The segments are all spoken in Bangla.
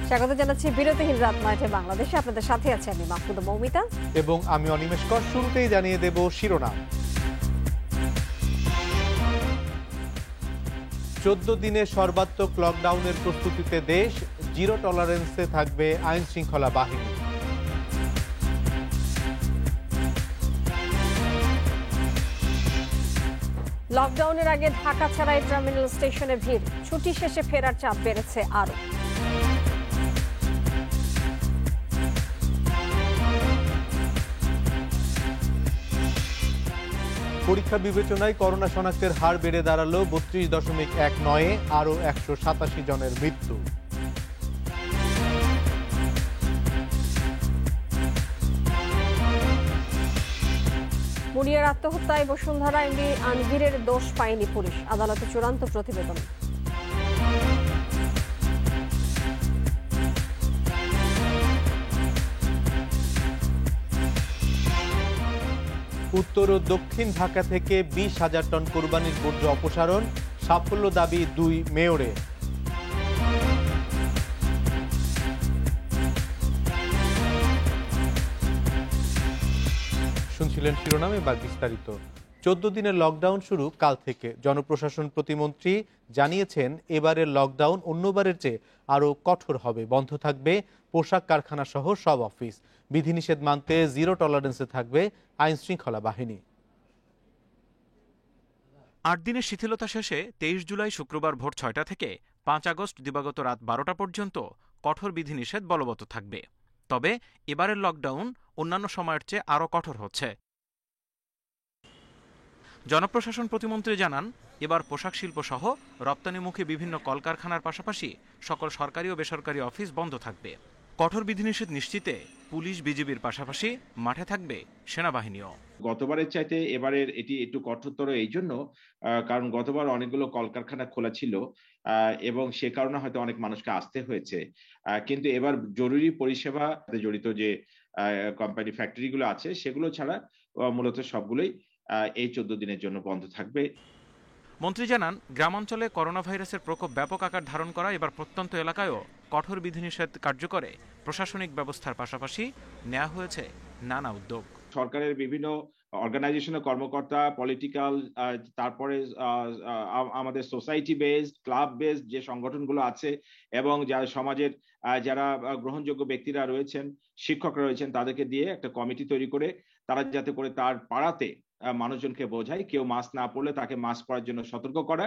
স্বাগত জানাচ্ছি বিরতিহীন রাত 9টায় বাংলাদেশে। আপনাদের সাথে আছে আমি মাহমুদা মৌমিতা এবং আমি অনিমেষ কর। শুরুতেই জানিয়ে দেব শিরোনাম। 14 দিনের সর্বাত্মক লকডাউনের প্রস্তুতিতে দেশ, জিরো টলারেন্সে থাকবে আইন শৃঙ্খলা বাহিনী। লকডাউনের আগে ঢাকা ছাড়াই টার্মিনাল স্টেশনে ভিড়, ছুটি শেষে ফেরার চাপ বেড়েছে আরো। পরীক্ষা বিবেচনায় করোনা শনাক্তের হার বেড়ে দাঁড়ালো 32.19, আরও 187 জনের মৃত্যু। মুনিয়ার আত্মহত্যায় বসুন্ধরা এমডি আনভিরের দোষ পায়নি পুলিশ, আদালতে চূড়ান্ত প্রতিবেদন। উত্তর ও দক্ষিণ ঢাকা থেকে 20,000 টন কোরবানির বর্জ্য অপসারণ, সাফল্য দাবি 2 মেয়রের। শুনছিলেন শিরোনাম, এবার বিস্তারিত। 14 দিনের লকডাউন শুরু কাল থেকে। জনপ্রশাসন প্রতিমন্ত্রী জানিয়েছেন, এবারের লকডাউন অন্যবারের চেয়ে আরও কঠোর হবে। বন্ধ থাকবে পোশাক কারখানা সহ সব অফিস। বিধিনিষেধ মানতে জিরো টলারেন্সে থাকবে আইন শৃঙ্খলা বাহিনী। 8 দিনের শিথিলতা শেষে 23 জুলাই শুক্রবার ভোর 6টা থেকে 5 আগস্ট দিবাগত রাত 12টা পর্যন্ত কঠোর বিধিনিষেধ বলবৎ থাকবে। তবে এবারের লকডাউন অন্যান্য সময়ের চেয়ে আরও কঠোর হচ্ছে। জনপ্রশাসন প্রতিমন্ত্রী জানান, এবার পোশাক শিল্প সহ রপ্তানিমুখী বিভিন্ন কলকারখানার পাশাপাশি সকল সরকারি ও বেসরকারি অফিস বন্ধ থাকবে। কঠোর বিধিনিষেধ নিশ্চিতে পুলিশ বিজিবির পাশাপাশি মাঠে থাকবে সেনাবাহিনীও। গতবারের চাইতে এবারের এটি একটু কঠোরতর এই জন্য, কারণ গতবার অনেকগুলো কলকারখানা খোলা ছিল এবং সে কারণে হয়তো অনেক মানুষকে আসতে হয়েছে। কিন্তু এবার জরুরি পরিষেবা জড়িত যে কোম্পানি ফ্যাক্টরিগুলো আছে সেগুলো ছাড়া মূলত সবগুলোই এই 14 দিনের জন্য বন্ধ থাকবে। মন্ত্রী জানান, গ্রামাঞ্চলে করোনা ভাইরাসের প্রকোপ ব্যাপক আকার ধারণ করা এবার প্রত্যন্ত এলাকায়ও কঠোর বিধিনিষেধ কার্যকরে প্রশাসনিক ব্যবস্থার পাশাপাশি নেওয়া হয়েছে নানা উদ্যোগ। সরকারের বিভিন্ন অর্গানাইজেশনের কর্মকর্তা, পলিটিক্যাল, তারপরে আমাদের সোসাইটি বেসড, ক্লাব বেসড যে সংগঠনগুলো আছে এবং যারা সমাজের যারা গ্রহণযোগ্য ব্যক্তিরা রয়েছেন, শিক্ষকরা রয়েছেন, তাদেরকে দিয়ে একটা কমিটি তৈরি করে তারা যাতে করে তার পাড়াতে মানুষজনকে বোঝায়, কেউ মাস্ক না পরলে তাকে মাস্ক পরার জন্য সতর্ক করা।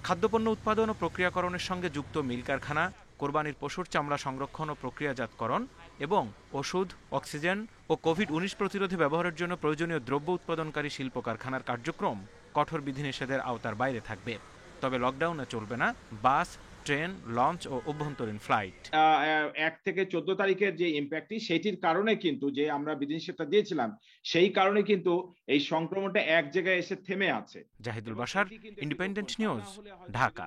খাদ্যপণ্য উৎপাদন ও প্রক্রিয়াকরণের সঙ্গে যুক্ত মিল কারখানা, কোরবানির পশুর চামড়া সংরক্ষণ ও প্রক্রিয়াজাতকরণ এবং ওষুধ, অক্সিজেন ও কোভিড-19 প্রতিরোধে ব্যবহারের জন্য প্রয়োজনীয় দ্রব্য উৎপাদনকারী শিল্প কারখানার কার্যক্রম কঠোর বিধিনিষেধের আওতার বাইরে থাকবে। তবে লকডাউনে চলবে না বাস, ট্রেন, লঞ্চ ও অভ্যন্তরীণ ফ্লাইট। 1 থেকে 14 তারিখের যে ইম্প্যাক্টটি, সেটির কারণে কিন্তু যে আমরা বিধিনিষেধটা দিয়েছিলাম, সেই কারণে কিন্তু এই সংক্রমণটা এক জায়গায় এসে থেমে আছে। Zahidul Bashar, Independent news, Dhaka.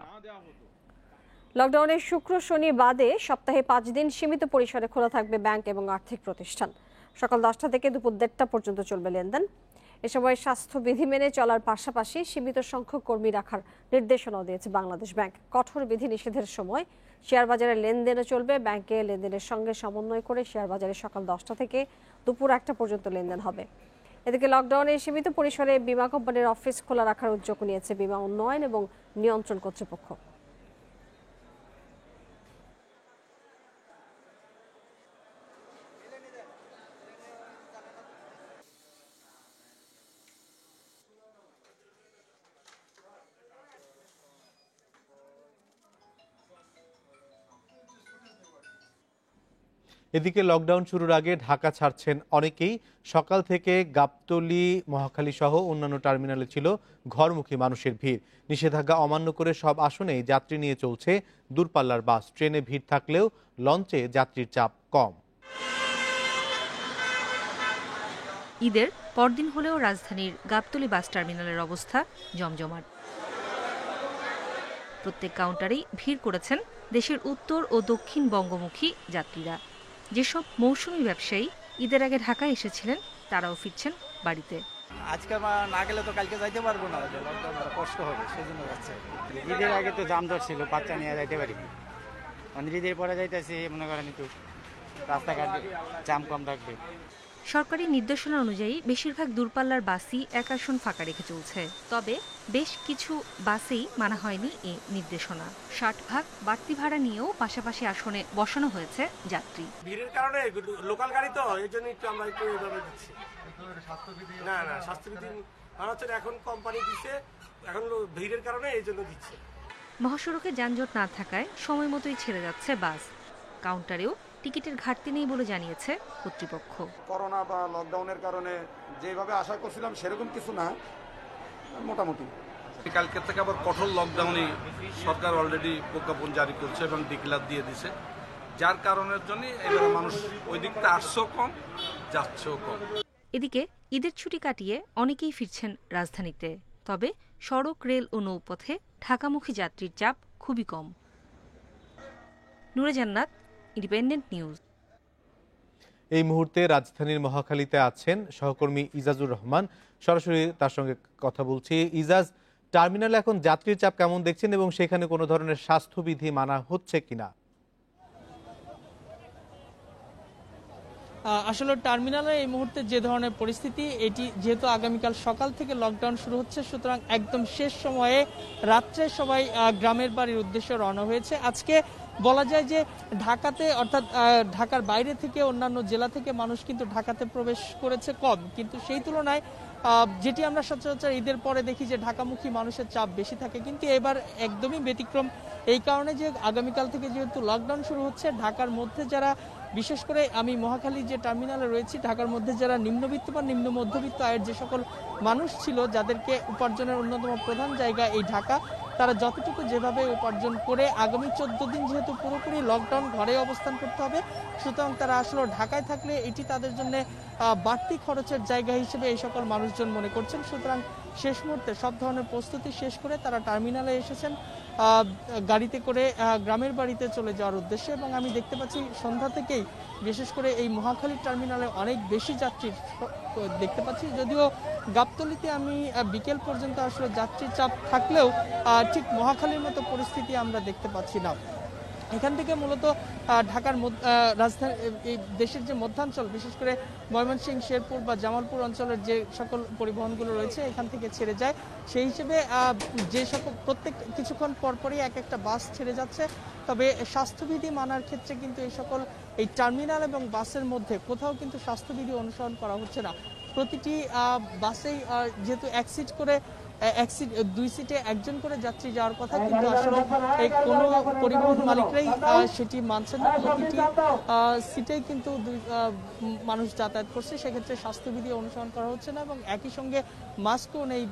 লকডাউনের শুক্র শনি বাদে সপ্তাহে 5 দিন সীমিত পরিসরে খোলা থাকবে ব্যাংক এবং আর্থিক প্রতিষ্ঠান। সকাল 10টা থেকে দুপুর 1:30টা পর্যন্ত চলবে লেনদেন। এ সময় স্বাস্থ্যবিধি মেনে চলার পাশাপাশি সীমিত সংখ্যক কর্মী রাখার নির্দেশনাও দিয়েছে বাংলাদেশ ব্যাংক। কঠোর বিধিনিষেধের সময় শেয়ার বাজারে লেনদেনও চলবে। ব্যাংকে লেনদেনের সঙ্গে সমন্বয় করে শেয়ার বাজারে সকাল 10টা থেকে দুপুর 1টা পর্যন্ত লেনদেন হবে। এদিকে লকডাউনে সীমিত পরিসরে বীমা কোম্পানির অফিস খোলা রাখার উদ্যোগ নিয়েছে বীমা উন্নয়ন এবং নিয়ন্ত্রণ কর্তৃপক্ষ। এদিকে লকডাউন শুরুর আগে ঢাকা ছাড়ছেন অনেকেই। সকাল থেকে গাবতলী, মহাখালী সহ অন্যান্য টার্মিনালে ছিল ঘরমুখী মানুষের ভিড়। নিষেধাজ্ঞা অমান্য করে সব আসনেই যাত্রী নিয়ে চলছে দূরপাল্লার বাস। ট্রেনে ভিড় থাকলেও লঞ্চে যাত্রীর চাপ কম। ঈদের পরদিন হলেও রাজধানীর গাবতলী বাস টার্মিনালের অবস্থা জমজমাট। প্রত্যেক কাউন্টারেই ভিড় করেছেন দেশের উত্তর ও দক্ষিণ বঙ্গমুখী যাত্রীরা। যেসব মৌসুমী ব্যবসায়ী ঈদের আগে ঢাকায় এসেছিলেন তারাও ফিরছেন বাড়িতে। আজকে না গেলে তো কালকে যাইতে পারবো না, কষ্ট হবে, সেজন্য যাচ্ছে। ঈদের আগে তো জাম ধর ছিল, বাচ্চা নিয়ে যাইতে পারি। ধীরে পরে যাইতেছি, মনে করেন একটু রাস্তাঘাট জাম কম থাকবে। সরকারি নির্দেশনা অনুযায়ী বেশিরভাগ দূরপাল্লার বাসই এক আসন ফাঁকা রেখে চলছে। তবে বেশ কিছু বাসেই মানা হয়নি এই নির্দেশনা। ৬০ ভাগ বাড়তি ভাড়া নিয়েও পাশাপাশি আসনে বসানো হয়েছে যাত্রী। ভিড়ের কারণে লোকাল গাড়ি তো এই জন্য একটু আমরা একটু এইভাবে দিচ্ছি। না স্বাস্থ্যবিধি মানা হচ্ছে না, এখন কোম্পানি দিচ্ছে, এখন ভিড়ের কারণে এই জন্য দিচ্ছে। মহাসড়কে যানজট না থাকায় সময় মতোই ছেড়ে যাচ্ছে বাস। কাউন্টারেও টিকিটের ঘাটতি নেই বলে জানিয়েছে কর্তৃপক্ষ। করোনা বা লকডাউনের কারণে যেভাবে আশা করছিলাম সেরকম কিছু না, মোটামুটি। কালকে থেকে আবার কঠোর লকডাউনে সরকার অলরেডি প্রজ্ঞাপন জারি করছে এবং ডিক্লার দিয়ে দিছে, যার কারণের জন্য এবার মানুষ ওই দিকটা আসছেও কম, যাচ্ছেও কম। এদিকে ঈদের ছুটি কাটিয়ে অনেকেই ফিরছেন রাজধানীতে। তবে সড়ক, রেল ও নৌপথে ঢাকামুখী যাত্রীর চাপ খুবই কম। নূরে জান্নাত, ইন্ডিপেন্ডেন্ট নিউজ। এই মুহূর্তে রাজধানীর মহাখালীতে আছেন সহকর্মী ইজাজুর রহমান, সরাসরি তার সঙ্গে কথা বলছি। ইজাজ, টার্মিনালে এখন যাত্রীর চাপ কেমন দেখছেন এবং সেখানে কোনো ধরনের স্বাস্থ্যবিধি মানা হচ্ছে কিনা? আসলে টার্মিনালে এই মুহূর্তে যে ধরনের পরিস্থিতি, এটি যেহেতু আগামীকাল সকাল থেকে লকডাউন শুরু হচ্ছে, সুতরাং একদম শেষ সময়ে রাত্রে সবাই গ্রামের বাড়ির উদ্দেশ্যে রওনা হয়েছে। আজকে বলা যায় যে ঢাকাতে, অর্থাৎ ঢাকার বাইরে থেকে অন্যান্য জেলা থেকে মানুষ কিন্তু ঢাকাতে প্রবেশ করেছে কম, কিন্তু সেই তুলনায় যেটি আমরা সচরাচর ঈদের পরে দেখি যে ঢাকামুখী মানুষের চাপ বেশি থাকে, কিন্তু এবার একদমই ব্যতিক্রম। এই কারণে যে আগামীকাল থেকে যেহেতু লকডাউন শুরু হচ্ছে, ঢাকার মধ্যে যারা, বিশেষ করে আমি মহাখালী যে টার্মিনালে রয়েছি, ঢাকার মধ্যে যারা নিম্নবিত্ত বা নিম্ন মধ্যবিত্ত আয়ের যে সকল মানুষ ছিল, যাদেরকে উপার্জনের অন্যতম প্রধান জায়গা এই ঢাকা, তারা যতটুকু যেভাবে উপার্জন করে আগামী 14 দিন যেহেতু পুরোপুরি লকডাউন, ঘরে অবস্থান করতে হবে, সুতরাং তারা আসলে ঢাকায় থাকলে এটি তাদের জন্য বাড়তি খরচের জায়গা হিসেবে এই সকল মানুষজন মনে করছেন। সুতরাং শেষ মুহূর্তে সব ধরনের প্রস্তুতি শেষ করে তারা টার্মিনালে এসেছেন গাড়িতে করে গ্রামের বাড়িতে চলে যাওয়ার উদ্দেশ্যে। এবং আমি দেখতে পাচ্ছি সন্ধ্যা থেকেই বিশেষ করে এই মহাখালী টার্মিনালে অনেক বেশি যাত্রী দেখতে পাচ্ছি। যদিও গাবতলীতে আমি বিকেল পর্যন্ত আসলে যাত্রীর চাপ থাকলেও ঠিক মহাখালীর মতো পরিস্থিতি আমরা দেখতে পাচ্ছি না। এখান থেকে মূলত ঢাকার রাজধানী, এই দেশের যে মধ্যাঞ্চল, বিশেষ করে ময়মনসিংহ, শেরপুর বা জামালপুর অঞ্চলের যে সকল পরিবহনগুলো রয়েছে এখান থেকে ছেড়ে যায়, সেই হিসেবে যে সকল প্রত্যেক কিছুক্ষণ পরপরই এক একটা বাস ছেড়ে যাচ্ছে। তবে স্বাস্থ্যবিধি মানার ক্ষেত্রে কিন্তু এই টার্মিনাল এবং বাসের মধ্যে কোথাও কিন্তু স্বাস্থ্যবিধি অনুসরণ করা হচ্ছে না। প্রতিটি বাসেই যেহেতু এক সিট করে, দুই সিটে একজন করে যাত্রী যাওয়ার কথা, কিন্তু আসলে এই কোনো পরিবহন মালিকরাই সেটি মানছেন না। প্রতিটি সিটেই কিন্তু মানুষ যাতায়াত করছে, সেক্ষেত্রে স্বাস্থ্যবিধি অনুসরণ করা হচ্ছে না এবং একই সঙ্গে মাস্কও নেই।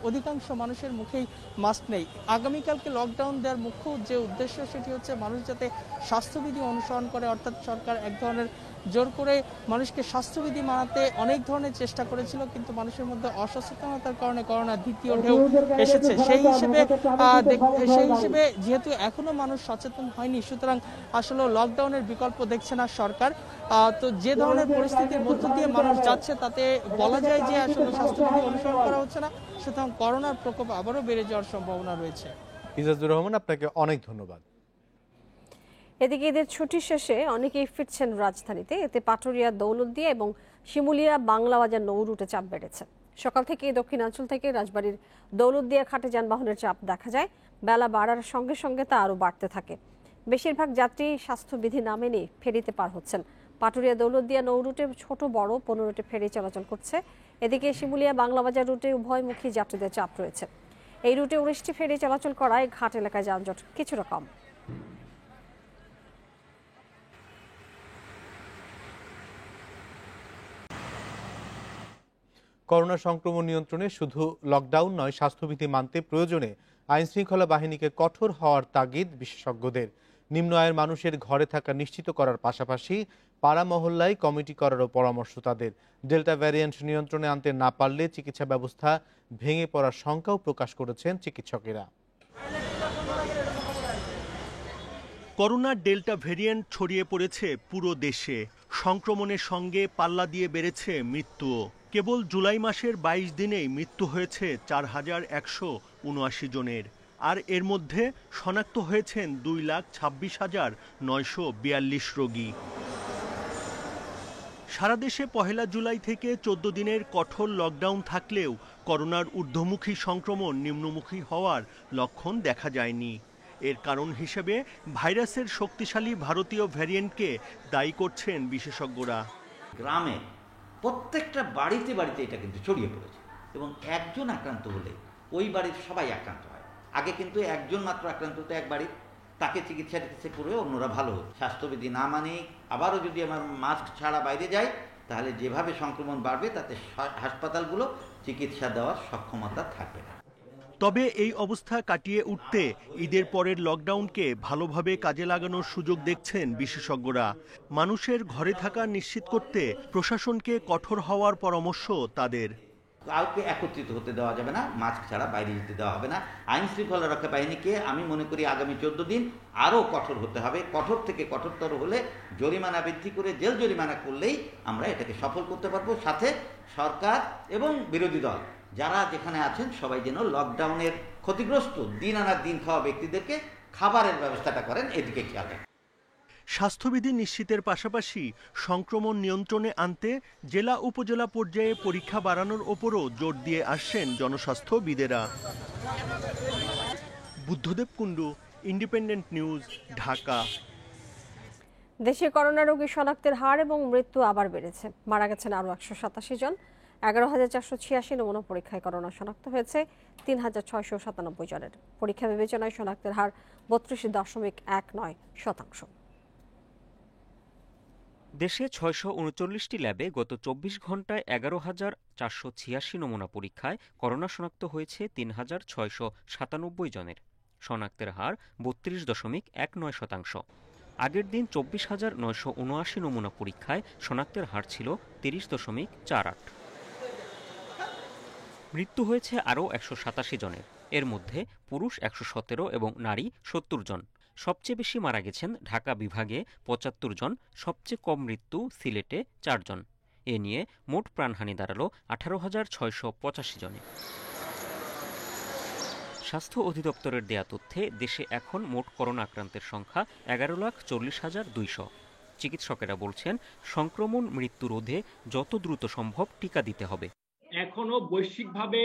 অধিকাংশ মানুষের মুখেই মাস্ক নেই। আগামীকালকে লকডাউন দেওয়ার মুখ্য যে উদ্দেশ্য, সেটি হচ্ছে মানুষ যাতে স্বাস্থ্যবিধি অনুসরণ করে, অর্থাৎ সরকার এক ধরনের জোর করে মানুষকে স্বাস্থ্যবিধি মানাতে অনেক ধরনের চেষ্টা করেছিল, কিন্তু মানুষের মধ্যে অসচেতনতার কারণে করোনার দ্বিতীয় ঢেউ এসেছে। সেই হিসেবে যেহেতু এখনো মানুষ সচেতন হয়নি, সুতরাং আসলে লকডাউনের বিকল্প দেখছে না সরকার। তো যে ধরনের পরিস্থিতির মধ্য দিয়ে মানুষ যাচ্ছে, তাতে বলা যায় যে আসলে স্বাস্থ্যবিধি অনুসরণ করা হচ্ছে না, সুতরাং করোনার প্রকোপ আবারও বেড়ে যাওয়ার সম্ভাবনা রয়েছে। ইজাজুর রহমান, আপনাকে অনেক ধন্যবাদ। এদিকে ঈদের ছুটি শেষে অনেকেই ফিরছেন রাজধানীতে। এতে পাটুরিয়া, দৌলতদিয়া এবং শিমুলিয়া বাংলাবাজার নৌ রুটে চাপ বেড়েছে। সকাল থেকে দক্ষিণাঞ্চল থেকে রাজবাড়ির দৌলতদিয়া ঘাটে যানবাহনের চাপ দেখা যায়। বেলা বাড়ার সঙ্গে সঙ্গে তা আরও বাড়তে থাকে। বেশিরভাগ যাত্রী স্বাস্থ্যবিধি না মেনে ফেরিতে পার হচ্ছেন। পাটুরিয়া, দৌলতদিয়া নৌ রুটে ছোট বড় 15টি ফেরি চলাচল করছে। এদিকে শিমুলিয়া বাংলাবাজার রুটে উভয়মুখী যাত্রীদের চাপ রয়েছে। এই রুটে 19টি ফেরি চলাচল করায় ঘাট এলাকায় যানজট কিছুটা কম। করোনা সংক্রমণ নিয়ন্ত্রণে শুধু লকডাউন নয়, স্বাস্থ্যবিধি মানতে প্রয়োজনে আইনশৃঙ্খলা বাহিনীকে কঠোর হওয়ার তাগিদ বিশেষজ্ঞদের। নিম্ন আয়ের মানুষের ঘরে থাকা নিশ্চিত করার পাশাপাশি পাড়া মহল্লায় কমিটি করারও পরামর্শ তাদের। ডেল্টা ভ্যারিয়েন্ট নিয়ন্ত্রণে আনতে না পারলে চিকিৎসা ব্যবস্থা ভেঙে পড়ার শঙ্কাও প্রকাশ করেছেন চিকিৎসকেরা। করোনার ডেল্টা ভ্যারিয়েন্ট ছড়িয়ে পড়েছে পুরো দেশে। সংক্রমণের সঙ্গে পাল্লা দিয়ে বেড়েছে মৃত্যুও। কেবল জুলাই মাসের 22 দিনেই মৃত্যু হয়েছে 4179 জনের। আর এর মধ্যে শনাক্ত হয়েছেন 2,26,942 রোগী। সারা দেশে 1 জুলাই থেকে 14 দিনের কঠোর লকডাউন থাকলেও করোনার ঊর্ধ্বমুখী সংক্রমণ নিম্নমুখী হওয়ার লক্ষণ দেখা যায়নি। এর কারণ হিসেবে ভাইরাসের শক্তিশালী ভারতীয় ভ্যারিয়েন্টকে দায়ী করছেন বিশেষজ্ঞরা। গ্রামে প্রত্যেকটা বাড়িতে বাড়িতে এটা কিন্তু ছড়িয়ে পড়েছে এবং একজন আক্রান্ত হলে ওই বাড়ির সবাই আক্রান্ত হয়। আগে কিন্তু একজন মাত্র আক্রান্ত হতো এক বাড়ির, তাকে চিকিৎসা দিতে করে অন্যরা ভালো হতো। স্বাস্থ্যবিধি না মানে আবারও যদি আমার মাস্ক ছাড়া বাইরে যায় তাহলে যেভাবে সংক্রমণ বাড়বে তাতে হাসপাতালগুলো চিকিৎসা দেওয়ার সক্ষমতা থাকবে না। তবে এই অবস্থা কাটিয়ে উঠতে ঈদের পরের লকডাউনকে ভালোভাবে কাজে লাগানোর সুযোগ দেখছেন বিশেষজ্ঞরা। মানুষের ঘরে থাকা নিশ্চিত করতে প্রশাসনকে কঠোর হওয়ার পরামর্শ তাদের। কাউকে একত্রিত হতে দেওয়া যাবে না, মাস্ক ছাড়া বাইরে যেতে দেওয়া হবে না। আইন শৃঙ্খলা রক্ষা বাহিনীকে আমি মনে করি আগামী 14 দিন আরও কঠোর হতে হবে। কঠোর থেকে কঠোরতর হলে জরিমানা বৃদ্ধি করে জেল জরিমানা করলেই আমরা এটাকে সফল করতে পারবো। সাথে সরকার এবং বিরোধী দল যারা যেখানে আছেন সবাই যেন লকডাউনের ক্ষতিগ্রস্ত দিন আনার দিন খাওয়া ব্যক্তিদেরকে খাবারের ব্যবস্থাটা করেন, এদিকে খেয়াল রাখেন। স্বাস্থ্যবিধি নিশ্চিতের পাশাপাশি সংক্রমণ নিয়ন্ত্রণে আনতে জেলা উপজেলা পর্যায়ে পরীক্ষা বাড়ানোর ওপরও জোর দিয়ে আসছেন জনস্বাস্থ্যবিদেরা। Buddhadeb Kundu, independent news, Dhaka. দেশে করোনা রোগী শনাক্তের হার এবং মৃত্যু আবার বেড়েছে। মারা গেছেন আরও 187 জন। 11,486 নমুনা পরীক্ষায় করোনা শনাক্ত হয়েছে 3,697 জনের। পরীক্ষা বিবেচনায় শনাক্তের হার 32.19%। দেশে 639টি ল্যাবে গত 24 ঘন্টায় 11,486 নমুনা পরীক্ষায় করোনা শনাক্ত হয়েছে 3,697 জনের। শনাক্তের হার 32.19%। আগের দিন 24,979 নমুনা পরীক্ষায় শনাক্তের হার ছিল 30.48। মৃত্যু হয়েছে আরও 187 জনের। এর মধ্যে পুরুষ 117 এবং নারী 70 জন। সবচেয়ে বেশি মারা গেছেন ঢাকা বিভাগে 75 জন, সবচেয়ে কম মৃত্যু সিলেটে 4 জন। এ নিয়ে মোট প্রাণহানি দাঁড়ালো 18,685 জনে। স্বাস্থ্য অধিদপ্তরের দেয়া তথ্যে দেশে এখন মোট করোনা আক্রান্তের সংখ্যা 11,40,200। চিকিৎসকেরা বলছেন সংক্রমণ মৃত্যু রোধে যত দ্রুত সম্ভব টিকা দিতে হবে। এখনো বৈশ্বিকভাবে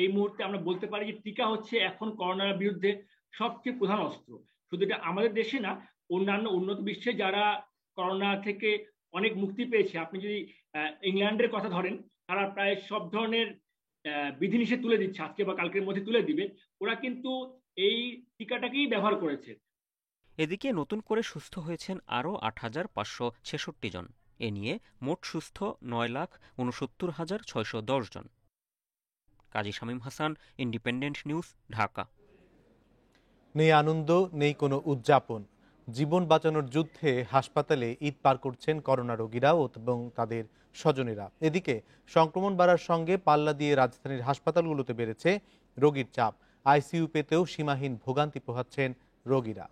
এই মুহূর্তে আমরা বলতে পারি যে টিকা হচ্ছে এখন করোনার বিরুদ্ধে সবচেয়ে প্রধান অস্ত্র। শুধু এটা আমাদের দেশে না, অন্যান্য উন্নত বিশ্বে যারা করোনা থেকে অনেক মুক্তি পেয়েছে, আপনি যদি ইংল্যান্ডের কথা ধরেন, তারা প্রায় সব ধরনের বিধিনিষেধ তুলে দিচ্ছে, আজকে বা কালকের মধ্যে তুলে দিবে। ওরা কিন্তু এই টিকাটাকেই ব্যবহার করেছে। এদিকে নতুন করে সুস্থ হয়েছেন আরও 8,566 জন। এ নিয়ে মোট সুস্থ 9,69,610 জন। কাজী শামীম হাসান, ইন্ডিপেন্ডেন্ট নিউজ, ঢাকা। নেই আনন্দ, নেই কোনো উদযাপন। জীবন বাঁচানোর যুদ্ধে হাসপাতালে ঈদ পার করছেন করোনা রোগীরা এবং তাদের স্বজনেরা। এদিকে সংক্রমণ বাড়ার সঙ্গে পাল্লা দিয়ে রাজধানীর হাসপাতালগুলোতে বেড়েছে রোগীর চাপ। আইসিইউ পেতেও সীমাহীন ভোগান্তি পোহাচ্ছেন রোগীরা।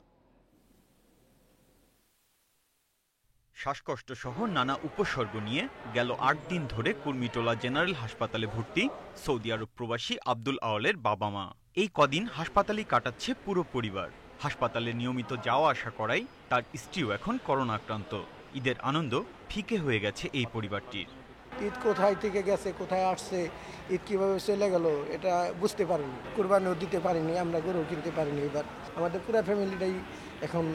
শ্বাসকষ্ট সহ নানা উপসর্গ নিয়ে গেল 8 দিন ধরে কুর্মিটোলা জেনারেল হাসপাতালে ভর্তি সৌদি আরব প্রবাসী আব্দুল আওয়ালের বাবা মা। এই কদিন হাসপাতালেই কাটাচ্ছে পুরো পরিবার। হাসপাতালে নিয়মিত যাওয়া আসা করায় তার স্ত্রীও এখন করোনা আক্রান্ত। ঈদের আনন্দ ফিকে হয়ে গেছে এই পরিবারটির। ঈদ কোথায় থেকে গেছে, কোথায় আসছে, ঈদ কিভাবে চলে গেল এটা বুঝতে পারিনি। কুরবানিও দিতে পারিনি, আমরা গরু কিনতে পারিনি। এবার আমাদের পুরো ফ্যামিলিটাই এখন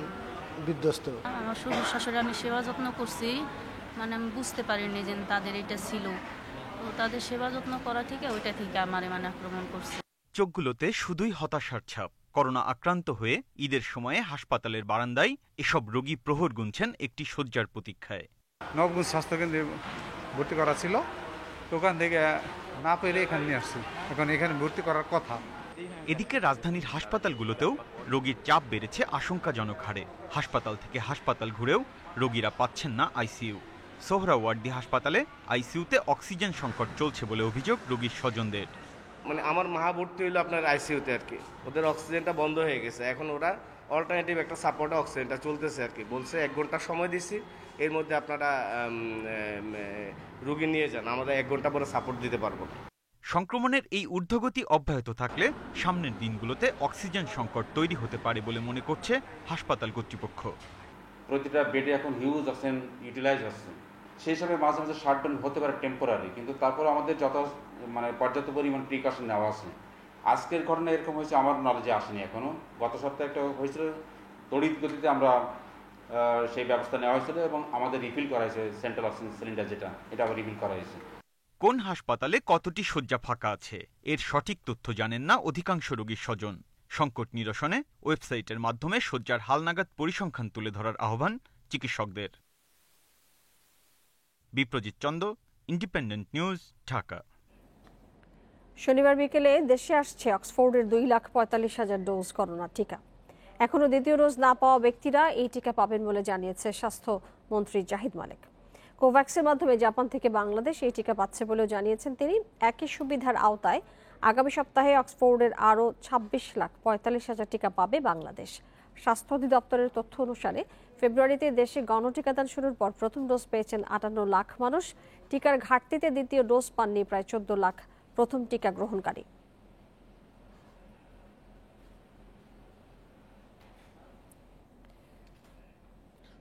বিধ্বস্ত। আমার শ্বশুর শাশুড়ি আমি সেবা যত্ন করছি, মানে আমি বুঝতে পারিনি যে তাদের এটা ছিল। তো তাদের সেবা যত্ন করা থেকে ওইটা থেকে আমার মানে আক্রমণ করছে। চোখগুলোতে শুধুই হতাশার ছাপ। করোনা আক্রান্ত হয়ে ঈদের সময়ে হাসপাতালের বারান্দায় এসব রোগী প্রহর গুনছেন একটি শয্যার প্রতীক্ষায়। নবগঞ্জ স্বাস্থ্যকেন্দ্রে ভর্তি করা ছিল, ওখান থেকে না পেরে এখানে নিয়ে আসছি। এখন এখানে ভর্তি করার কথা। এদিকে রাজধানীর হাসপাতালগুলোতেও রোগীর চাপ বেড়েছে আশঙ্কাজনক হারে। হাসপাতাল থেকে হাসপাতাল ঘুরেও রোগীরা পাচ্ছেন না আইসিইউ। সোহরাওয়ার্দী হাসপাতালে আইসিইউতে অক্সিজেন সংকট চলছে বলে অভিযোগ রোগীর স্বজনদের। মানে আমার মা ভর্তি হইলো আপনার আইসিইউতে আর কি, ওদের অক্সিজেনটা বন্ধ হয়ে গেছে। এখন ওরা অল্টারনেটিভ একটা সাপোর্টে অক্সিজেনটা চলতেছে আর কি। বলছে 1 ঘন্টা সময় দিচ্ছি, এর মধ্যে আপনারা রুগী নিয়ে যান, আমাদের 1 ঘন্টা পরে সাপোর্ট দিতে পারবো। সংক্রমণের এই ঊর্ধ্বগতি অব্যাহত থাকলে সামনের দিনগুলোতে অক্সিজেন সংকট তৈরি হতে পারে বলে মনে করছে হাসপাতাল কর্তৃপক্ষ। প্রতিটা বেডে এখন হিউজ অক্সিজেন ইউটিলাইজ হচ্ছে, সেই হিসাবে মাঝে মাঝে শাটডাউন হতে পারে টেম্পোরারি, কিন্তু তারপর আমাদের পর্যাপ্ত পরিমাণ প্রিকশন নেওয়া আছে। আজকের ঘটনা এরকম হয়েছে আমার নলেজে আসেনি এখনো। গত সপ্তাহে একটা হয়েছিল, তড়িৎ গতিতে আমরা সেই ব্যবস্থা নেওয়া হয়েছিল এবং আমাদের রিফিল করা হয়েছে সেন্ট্রাল অক্সিজেন সিলিন্ডার যেটা, এটা আবার রিফিল করা হয়েছে। কোন হাসপাতালে কতটি শয্যা ফাঁকা আছে এর সঠিক তথ্য জানেন না অধিকাংশ রোগীর স্বজন। সংকট নিরসনে ওয়েবসাইটের মাধ্যমে শয্যার হালনাগাদ পরিসংখ্যান তুলে ধরার আহ্বান চিকিৎসকদের। Biprajit Chanda, Independent news, Dhaka. শনিবার বিকেলে দেশে আসছে অক্সফোর্ডের 2,45,000 ডোজ করোনা টিকা। এখনো দ্বিতীয় ডোজ না পাওয়া ব্যক্তিরা এই টিকা পাবেন বলে জানিয়েছে স্বাস্থ্যমন্ত্রী জাহিদ মালেক। কোভ্যাক্সের মাধ্যমে জাপান থেকে বাংলাদেশ এই টিকা পাচ্ছে বলেও জানিয়েছেন তিনি। একই সুবিধার আওতায় আগামী সপ্তাহে অক্সফোর্ডের আরও 26,45,000 টিকা পাবে বাংলাদেশ। স্বাস্থ্য অধিদপ্তরের তথ্য অনুসারে ফেব্রুয়ারিতে দেশে গণটিকাদান শুরুর পর প্রথম ডোজ পেয়েছেন 58 লাখ মানুষ। টিকার ঘাটতিতে দ্বিতীয় ডোজ পাননি প্রায় 14 লাখ প্রথম টিকা গ্রহণকারী।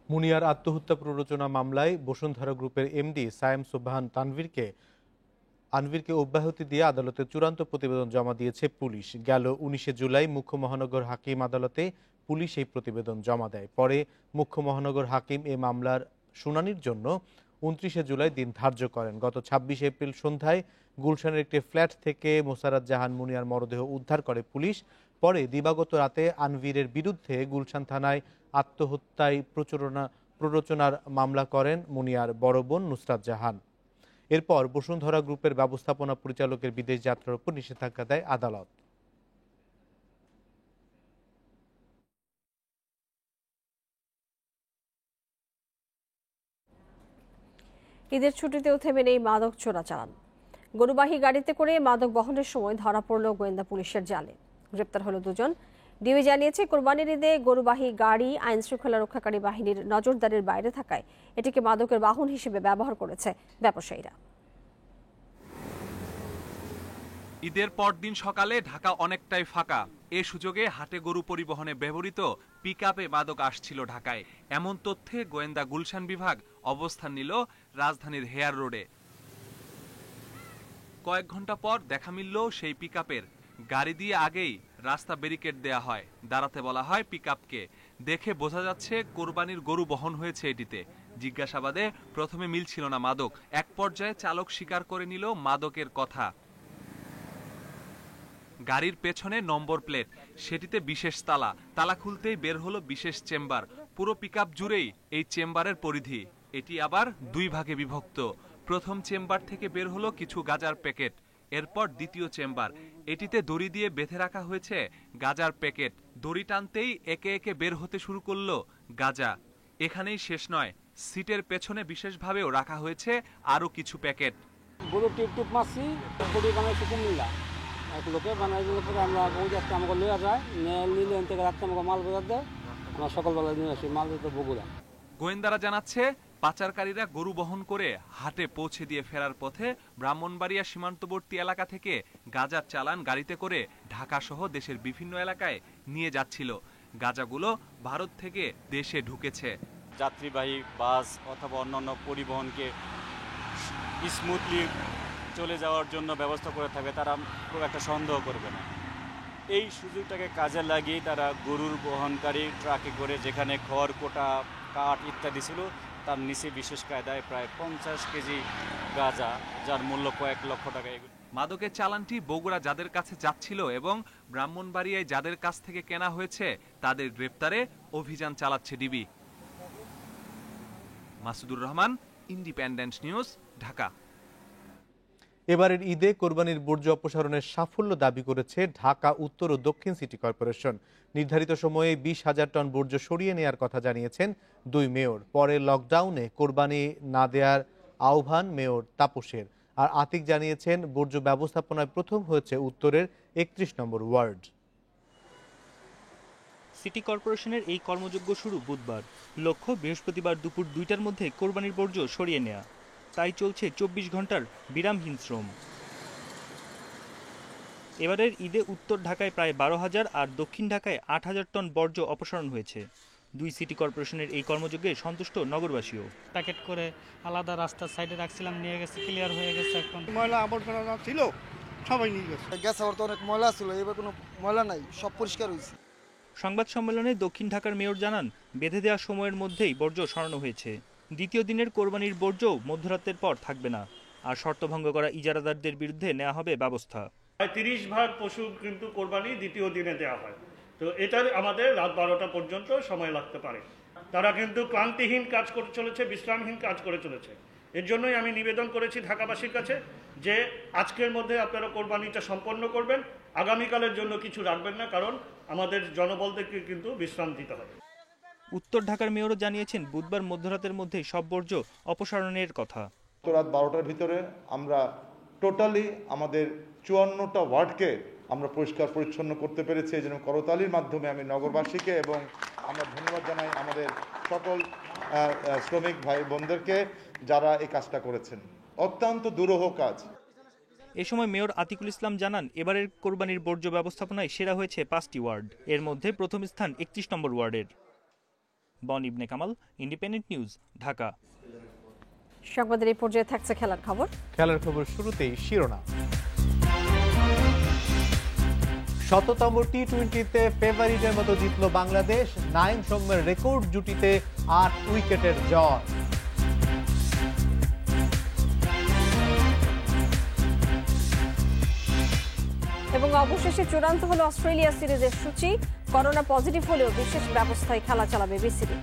মুনিয়ার আত্মহত্যা প্ররোচনা মামলায় বসুন্ধরা গ্রুপের এমডি সায়েম সুবহান আনভীরকে অব্যাহতি দিয়ে আদালতে চূড়ান্ত প্রতিবেদন জমা দিয়েছে পুলিশ। গেল 19 জুলাই মুখ্য মহানগর হাকিম আদালতে পুলিশ এই প্রতিবেদন জমা দেয়। পরে মুখ্য মহানগর হাকিম এ মামলার শুনানির জন্য 29 জুলাই দিন ধার্য করেন। গত 26 এপ্রিল সন্ধ্যায় গুলশানের একটি ফ্ল্যাট থেকে মোসাররত জাহান মুনিয়ার মরদেহ উদ্ধার করে পুলিশ। পরে দিবাগত রাতে আনভীরের বিরুদ্ধে গুলশান থানায় আত্মহত্যায় প্ররোচনার মামলা করেন মুনিয়ার বড় বোন নুসরাত জাহান। এরপর বসুন্ধরা গ্রুপের ব্যবস্থাপনা পরিচালকের বিদেশ যাত্রার উপর নিষেধাজ্ঞা দেয় আদালত। ঈদের ছুটিতেও থেমে নেই মাদক চোরাচালান। গরুবাহী গাড়িতে করে মাদক বহনের সময় ধরা পড়ল গোয়েন্দা পুলিশের জালে। গ্রেপ্তার হলো দুজন। ডিবি জানিয়েছে, কোরবানির ঈদে গরুবাহী গাড়ি আইন শৃঙ্খলা রক্ষাকারী বাহিনীর নজরদারির বাইরে থাকায় এটিকে মাদকের বাহন হিসেবে ব্যবহার করেছে ব্যবসায়ীরা। ঈদের পরদিন সকালে ঢাকা অনেকটাই ফাঁকা। এ সুযোগে হাটে গরু পরিবহনে ব্যবহৃত পিকআপে মাদক আসছিল ঢাকায়। এমন তথ্যে গোয়েন্দা গুলশান বিভাগ অবস্থান নিল রাজধানীর হেয়ার রোডে। কয়েক ঘন্টা পর দেখা মিলল সেই পিকআপের। গাড়ি দিয়ে আগেই রাস্তা ব্যারিকেড দেয়া হয়, দাঁড়াতে বলা হয় পিকআপকে। দেখে বোঝা যাচ্ছে কোরবানির গরু বহন হয়েছে এটিতে। জিজ্ঞাসাবাদে প্রথমে মিলছিল না মাদক। এক পর্যায়ে চালক স্বীকার করে নিল মাদকের কথা। গাড়ির পেছনে নম্বর প্লেট, সেটিতে বিশেষ তালা। তালা খুলতেই বের হলো বিশেষ চেম্বার। পুরো পিকআপ জুড়েই এই চেম্বারের পরিধি। এটি আবার দুই ভাগে বিভক্ত। প্রথম চেম্বার থেকে বের হলো কিছু গাঁজার প্যাকেট। এরপর দ্বিতীয় চেম্বার, এটিতে দড়ি দিয়ে বেঁধে রাখা হয়েছে গাঁজার প্যাকেট। দড়ি টানতেই একে একে বের হতে শুরু করলো গাঁজা। এখানেই শেষ নয়, সিটের পেছনে বিশেষভাবেও রাখা হয়েছে আরো কিছু প্যাকেট। গরু টিপ মারছি, গরু বানাইছি কুমিল্লা। এক লোকে বানাই দিলে পরে আমরা আমাকে লইয়া যায়, নিলে থেকে রাত্রে আমাকে মাল বোঝা দেয়। আমরা সকালবেলা নিয়ে আসি মাল দিতে বগুড়া। গোয়েন্দারা জানাচ্ছে, পাচারকারীরা গরু বহন করে হাটে পৌঁছে দিয়ে ফেরার পথে ব্রাহ্মণবাড়িয়া সীমান্তবর্তী এলাকা থেকে গাঁজার চালান গাড়িতে করে ঢাকা সহ দেশের বিভিন্ন এলাকায় নিয়ে যাচ্ছিল। গাঁজাগুলো ভারত থেকে দেশে ঢুকেছে। যাত্রীবাহী বাস অথবা অন্যান্য পরিবহনকে স্মুথলি চলে যাওয়ার জন্য ব্যবস্থা করে থাকবে, তারা খুব একটা সন্দেহ করবে না। এই সুযোগটাকে কাজে লাগিয়ে তারা গরুর বহনকারী ট্রাকে করে যেখানে খড়, কোটা, কাঠ ইত্যাদি ছিল, তার নিচে বিশেষ কায়দায় প্রায় 50 কেজি গাঁজা, যার মূল্য কয়েক লক্ষ টাকা। মাদকের চালানটি বগুড়া যাদের কাছে যাচ্ছিল এবং ব্রাহ্মণবাড়িয়ায় যাদের কাছ থেকে কেনা হয়েছে তাদের গ্রেপ্তারে অভিযান চালাচ্ছে DB. Masudur Rahman, independent news, Dhaka. এবারের ঈদে কোরবানির বর্জ্য অপসারণের সাফল্য দাবি করেছে ঢাকা উত্তর ও দক্ষিণ সিটি কর্পোরেশন। নির্ধারিত সময়ে 20,000 টন বর্জ্য সরিয়ে নেওয়ার কথা জানিয়েছেন দুই মেয়র। পরে লকডাউনে কোরবানি না দেওয়ার আহ্বান মেয়র তাপসের। আর আতিক জানিয়েছেন, বর্জ্য ব্যবস্থাপনায় প্রথম হয়েছে উত্তরের 31 নম্বর ওয়ার্ড। সিটি কর্পোরেশনের এই কর্মযজ্ঞ শুরু বুধবার। লক্ষ্য বৃহস্পতিবার দুপুর 2টার মধ্যে কোরবানির বর্জ্য সরিয়ে নেওয়া। তাই চলছে 24 ঘন্টার বিরামহীন শ্রম। এবারের ঈদে উত্তর ঢাকায় প্রায় 12,000 আর দক্ষিণ ঢাকায় 8,000 টন বর্জ্য অপসারণ হয়েছে। 2 সিটি কর্পোরেশনের এই কর্মযজ্ঞে সন্তুষ্ট নগরবাসীও। প্যাকেট করে আলাদা রাস্তার সাইডে রাখছিলাম, নিয়ে গেছে, ক্লিয়ার হয়ে গেছে। এখন ময়লা আবর্জনা ছিল সবাই নিয়ে গেছে। গ্যাস আবার তো অনেক ময়লা ছিল, এবার কোনো ময়লা নাই, সব পরিষ্কার হয়েছে। সংবাদ সম্মেলনে দক্ষিণ ঢাকার মেয়র জানান, বেঁধে দেওয়া সময়ের মধ্যেই বর্জ্য সরানো হয়েছে। দ্বিতীয় দিনের কোরবানির বর্জ্যও মধ্যরাতের পর থাকবে না, আর শর্তভঙ্গ করা ইজারাদারদের বিরুদ্ধে নেওয়া হবে ব্যবস্থা। 30 ভাগ পশু কিন্তু কোরবানি দ্বিতীয় দিনে দেওয়া হয়, তো এটার আমাদের রাত 12টা পর্যন্ত সময় লাগতে পারে। তারা কিন্তু ক্লান্তিহীন কাজ করে চলেছে, বিশ্রামহীন কাজ করে চলেছে। এর জন্যই আমি নিবেদন করেছি ঢাকাবাসীর কাছে যে আজকের মধ্যে আপনারা কোরবানিটা সম্পন্ন করবেন, আগামীকালের জন্য কিছু রাখবেন না, কারণ আমাদের জনবলদেরকে কিন্তু বিশ্রাম দিতে হবে। উত্তর ঢাকার মেয়রও জানিয়েছেন, বুধবার মধ্যরাতের মধ্যে সব বর্জ্য অপসারণের কথা। রাত 12টার ভিতরে আমরা টোটালি আমাদের 54টা ওয়ার্ডকে আমরা পরিষ্কার পরিচ্ছন্ন করতে পেরেছি। এই জন্য করতালির মাধ্যমে আমি নগরবাসীকে এবং আমরা ধন্যবাদ জানাই আমাদের সকল শ্রমিক ভাই বোনদেরকে যারা এই কাজটা করেছেন। অত্যন্ত দুরূহ কাজ। এ সময় মেয়র আতিকুল ইসলাম জানান, এবারের কোরবানির বর্জ্য ব্যবস্থাপনায় সেরা হয়েছে 5টি ওয়ার্ড, এর মধ্যে প্রথম স্থান 31 নম্বর ওয়ার্ডের। বন ইবনে কামাল, ইন্ডিপেন্ডেন্ট নিউজ, ঢাকা। সংবাদের এই পর্যায়ে থাকছে খেলার খবর। খেলার খবর শুরুতেই শিরোনাম। ১৭তম টি-20তে ফেভারিটের মতো জিতল বাংলাদেশ। নাঈম সৌম্যের রেকর্ড জুটিতে 8 উইকেটের জয়। এবং অবশেষে চূড়ান্ত হলো অস্ট্রেলিয়া সিরিজের সূচি। করোনা পজিটিভ হলেও বিশেষ ব্যবস্থায় খেলা চালাবে বিসিবি।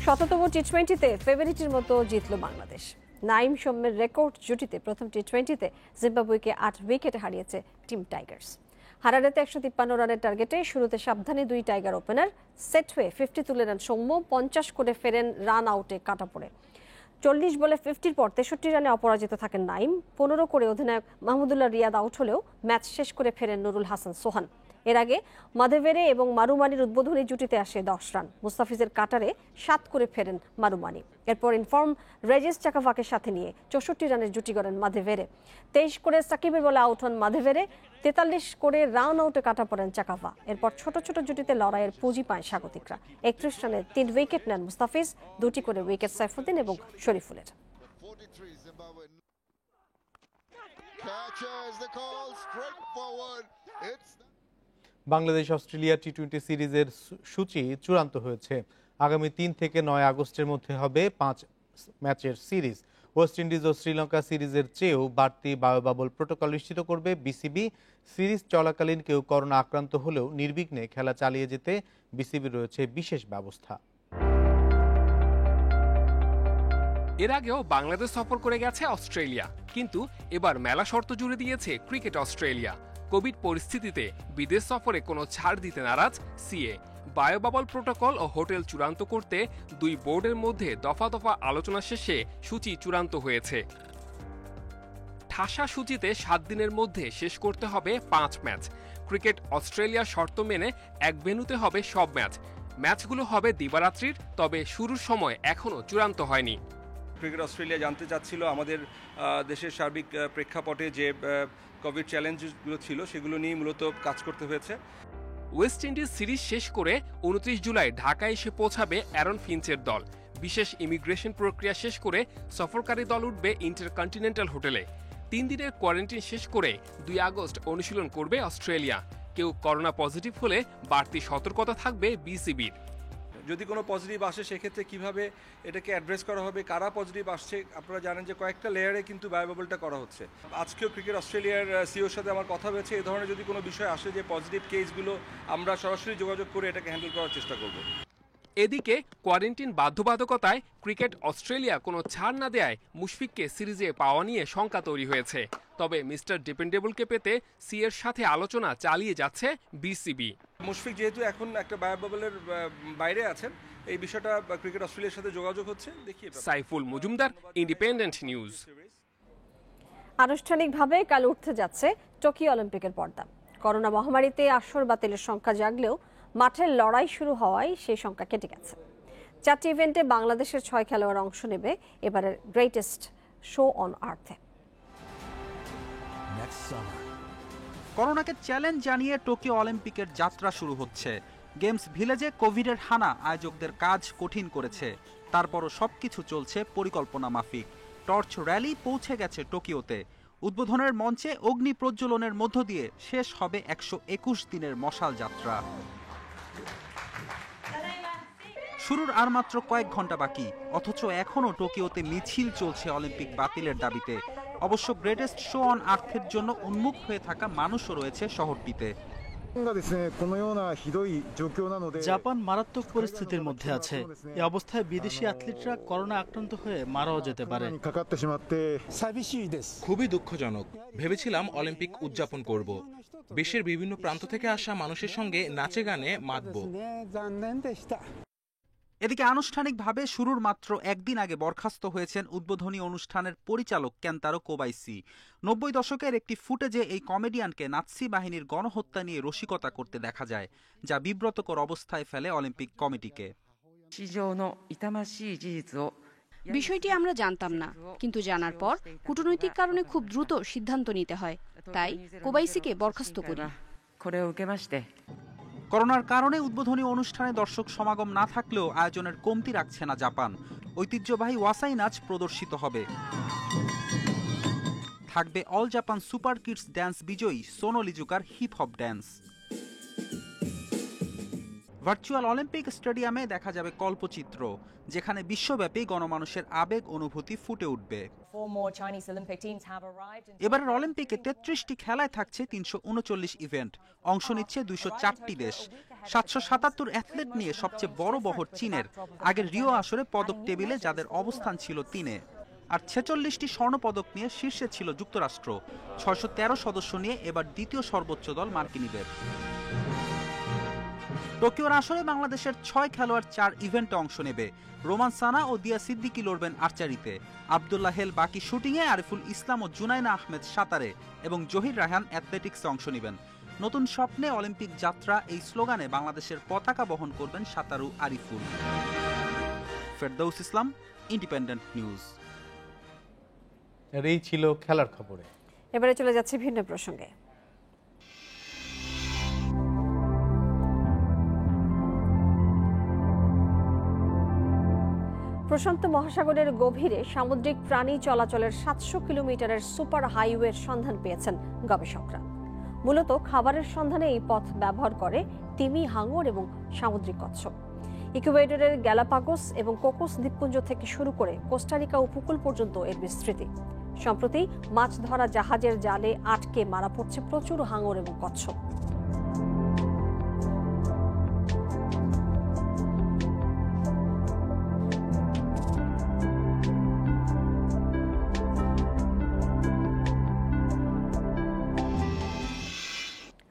শততম টি-20তে ফেভারিটের মতো জিতল বাংলাদেশ। নাঈম সৌম্যের রেকর্ড জুটিতে প্রথম টি-20তে জিম্বাবুয়েকে 8 উইকেটে হারিয়েছে টিম টাইগার্স। হারারেতে 153 রানের টার্গেটে শুরুতে সাবধানে 2 টাইগার ওপেনার সেট হয়ে 50 তুলে নেন সৌম্য। 50 করে ফেরেন রান আউটে কাটা পড়ে। 40 বলে 50-র পর 63 রানে অপরাজিত থাকেন নাঈম। 15 করে অধিনায়ক মাহমুদুল্লাহ রিয়াদ আউট হলেও ম্যাচ শেষ করে ফেরেন নুরুল হাসান সোহান। এর আগে মাধেভেরে এবং মারুমানির উদ্বোধনী জুটিতে আসে 10 রান। মুস্তাফিজের কাটারে 7 করে ফেরেন মারুমানি। এরপর ইনফর্ম রেজিস চাকাভাকে সাথে নিয়ে 64 রানের জুটি গড়েন মাধেভেরে। 23 করে সাকিবের বলে আউট হন মাধেভেরে। 43 করে রান আউটে কাটা পড়েন চাকাভা। এরপর ছোট ছোট জুটিতে লড়াইয়ের পুঁজি পায় স্বাগতিকরা। 31 রানে 3 উইকেট নেন মুস্তাফিজ, 2টি করে উইকেট সাইফুদ্দিন এবং শরীফুলের। বাংলাদেশ অস্ট্রেলিয়া টি-20 সিরিজের সূচি চূড়ান্ত হয়েছে। আগামী 3 থেকে 9 আগস্টের মধ্যে হবে 5 ম্যাচের সিরিজ। ওয়েস্ট ইন্ডিজ ও শ্রীলঙ্কা সিরিজের চেয়েও বাড়তি বায়োবাবল প্রোটোকল নিশ্চিত করবে বিসিবি। সিরিজ চলাকালীন কেউ করোনা আক্রান্ত হলেও নির্বিঘ্নে খেলা চালিয়ে যেতে বিসিবির রয়েছে বিশেষ ব্যবস্থা। এর আগেও বাংলাদেশ সফর করে গেছে অস্ট্রেলিয়া, কিন্তু এবার মেলা শর্ত জুড়ে দিয়েছে ক্রিকেট অস্ট্রেলিয়া। কোভিড পরিস্থিতিতে বিদেশ সফরে কোনো ছাড় দিতে নারাজ সিএ। বায়োবাবল প্রোটোকল ও হোটেল চূড়ান্ত করতে 2 বোর্ডের মধ্যে দফা দফা আলোচনা শেষে সূচি চূড়ান্ত হয়েছে। ঠাসা সূচিতে 7 দিনের মধ্যে শেষ করতে হবে 5 ম্যাচ। ক্রিকেট অস্ট্রেলিয়া শর্ত মেনে এক ভেন্যুতে হবে সব ম্যাচ। ম্যাচগুলো হবে দিবারাত্রির, তবে শুরুর সময় এখনও চূড়ান্ত হয়নি। ক্রিকেট অস্ট্রেলিয়া জানতে চাচ্ছিল আমাদের দেশের সার্বিক প্রেক্ষাপটে যে কোভিড চ্যালেঞ্জগুলো ছিল সেগুলো নিয়ে মূলত কাজ করতে হয়েছে। ওয়েস্ট ইন্ডিজ সিরিজ শেষ করে 29 জুলাই ঢাকায় এসে পৌঁছাবে অ্যারন ফিঞ্চের দল। বিশেষ ইমিগ্রেশন প্রক্রিয়া শেষ করে সফরকারী দল উঠবে ইন্টারকন্টিনেন্টাল হোটেলে। 3 দিনের কোয়ারেন্টাইন শেষ করে 2 আগস্ট অনুশীলন করবে অস্ট্রেলিয়া। কেউ করোনা পজিটিভ হলে বাড়তি সতর্কতা থাকবে বিসিবির। যদি কোনো পজিটিভ আসে সেক্ষেত্রে কিভাবে এটাকে অ্যাড্রেস করা হবে, কারা পজিটিভ আসছে, আপনারা জানেন যে কয়েকটা লেয়ারে কিন্তু বায়োবাবলটা করা হচ্ছে। আজকেও ক্রিকেট অস্ট্রেলিয়ার সিওর সাথে আমার কথা হয়েছে, এই ধরনের যদি কোনো বিষয় আসে যে পজিটিভ কেসগুলো আমরা সরাসরি যোগাযোগ করে এটাকে হ্যান্ডেল করার চেষ্টা করব। এদিকে কোয়ারেন্টিন বাধ্যবাধকতায় ক্রিকেট অস্ট্রেলিয়া কোনো ছাড় না দেয়ায় মুশফিককে সিরিজে পাওয়া নিয়ে শঙ্কা তৈরি হয়েছে। তবে মিস্টার ডিপেন্ডেবলকে পেতে সিএর সাথে আলোচনা চালিয়ে যাচ্ছে বিসিবি। মুশফিক যেহেতু এখন একটা বায়োবাবলের বাইরে আছেন, এই বিষয়টা ক্রিকেট অস্ট্রেলিয়ার সাথে যোগাযোগ হচ্ছে। দেখি। Saiful Majumdar, independent news. আনুষ্ঠানিকভাবে কাল উঠতে যাচ্ছে টোকিও অলিম্পিকের পর্দা। করোনা মহামারীতে আসর বাতিলের সংখ্যা জাগলেও মাঠের লড়াই শুরু হওয়ায় সেই সংখ্যা কেটে গেছে। 4টি ইভেন্টে বাংলাদেশের 6 খেলোয়াড় অংশ নেবে এবারের গ্রেটেস্ট শো অন আর্থে। করোনাকে চ্যালেঞ্জ জানিয়ে টোকিও অলিম্পিকের যাত্রা শুরু হচ্ছে। গেমস ভিলেজে কোভিডের হানা আয়োজকদের কাজ কঠিন করেছে, তারপরও সবকিছু চলছে পরিকল্পনা মাফিক। টর্চ র্যালি পৌঁছে গেছে টোকিওতে। উদ্বোধনের মঞ্চে অগ্নি প্রজ্বলনের মধ্য দিয়ে শেষ হবে 121 দিনের মশাল যাত্রা। শুরুর আর মাত্র কয়েক ঘন্টা বাকি, অথচ এখনও টোকিওতে মিছিল চলছে অলিম্পিক বাতিলের দাবিতে। অবশ্য গ্রেটেস্ট শো অন আর্থের জন্য উন্মুখ হয়ে থাকা মানুষও রয়েছে শহরটিতে। জাপান মারাত্মক পরিস্থিতির মধ্যে আছে। এই অবস্থায় বিদেশি অ্যাথলিটরা করোনা আক্রান্ত হয়ে মারাও যেতে পারে। খুবই দুঃখজনক। ভেবেছিলাম অলিম্পিক উদযাপন করব, বিশ্বের বিভিন্ন প্রান্ত থেকে আসা মানুষের সঙ্গে নাচে গানে মাতব। এদিকে আনুষ্ঠানিকভাবে শুরুর মাত্র একদিন আগে বরখাস্ত হয়েছেন উদ্বোধনী অনুষ্ঠানের পরিচালক কেন্তারো কোবাইসি। 90 দশকের একটি ফুটেজে এই কমেডিয়ানকে নাৎসি বাহিনীর গণহত্যা নিয়ে রসিকতা করতে দেখা যায়, যা বিব্রতকর অবস্থায় ফেলে অলিম্পিক কমিটিকে। বিষয়টি আমরা জানতাম না, কিন্তু জানার পর কূটনৈতিক কারণে খুব দ্রুত সিদ্ধান্ত নিতে হয়, তাই কোবাইসিকে বরখাস্ত করি। করোনার কারণে উদ্বোধনী অনুষ্ঠানে দর্শক সমাগম না থাকলেও আয়োজনের কমতি রাখছে না জাপান। ঐতিহ্যবাহী ওয়াসাই নাচ প্রদর্শিত হবে। থাকবে All Japan Super Kids Dance বিজয়ী সোনো লিজুকার hip hop dance. Virtual Olympic স্টেডিয়ামে দেখা যাবে কল্পচিত্র, যেখানে বিশ্বব্যাপী গণমানুষের আবেগ অনুভূতি ফুটে উঠবে। এবারের অলিম্পিকে 33টি খেলায় থাকছে 339 ইভেন্ট, অংশ নিচ্ছে 204টি দেশ। 777 অ্যাথলেট নিয়ে সবচেয়ে বড় বহর চীনের। আগের রিও আসরে পদক টেবিলে যাদের অবস্থান ছিল 3-এ। আর 46টি স্বর্ণপদক নিয়ে শীর্ষে ছিল যুক্তরাষ্ট্র। 613 সদস্য নিয়ে এবার দ্বিতীয় সর্বোচ্চ দল মার্কিনীদের। টোকিওর আসরে বাংলাদেশের 6 খেলোয়াড় 4 ইভেন্টে অংশ নেবে। রোমান সানা ও দিয়া সিদ্দিকী লড়বেন আর্চারিতে, আব্দুল্লাহ হেল বাকি শুটিংয়ে, আরিফুল ইসলাম ও জুনাইনা আহমেদ সাঁতারে এবং জহির রায়হান অ্যাথলেটিক্সে অংশ নেবেন। নতুন স্বপ্নে অলিম্পিক যাত্রা এই স্লোগানে বাংলাদেশের পতাকা বহন করবেন সাঁতারু আরিফুল। ফেরদৌস ইসলাম, ইন্ডিপেন্ডেন্ট নিউজ। এই ছিল খেলার খবরে। এবারে চলে যাচ্ছে ভিন্ন প্রসঙ্গে। প্রশান্ত মহাসাগরের গভীরে সামুদ্রিক প্রাণী চলাচলের 700 কিলোমিটারের সুপার হাইওয়ের সন্ধান পেয়েছেন গবেষকরা। মূলত খাবারের সন্ধানে এই পথ ব্যবহার করে তিমি, হাঙর এবং সামুদ্রিক কচ্ছপ। ইকুয়েডরের গ্যালাপাগোস এবং কোকোস দ্বীপপুঞ্জ থেকে শুরু করে কোস্টারিকা উপকূল পর্যন্ত এর বিস্তৃতি। সম্প্রতি মাছ ধরা জাহাজের জালে আটকে মারা পড়ছে প্রচুর হাঙর এবং কচ্ছপ।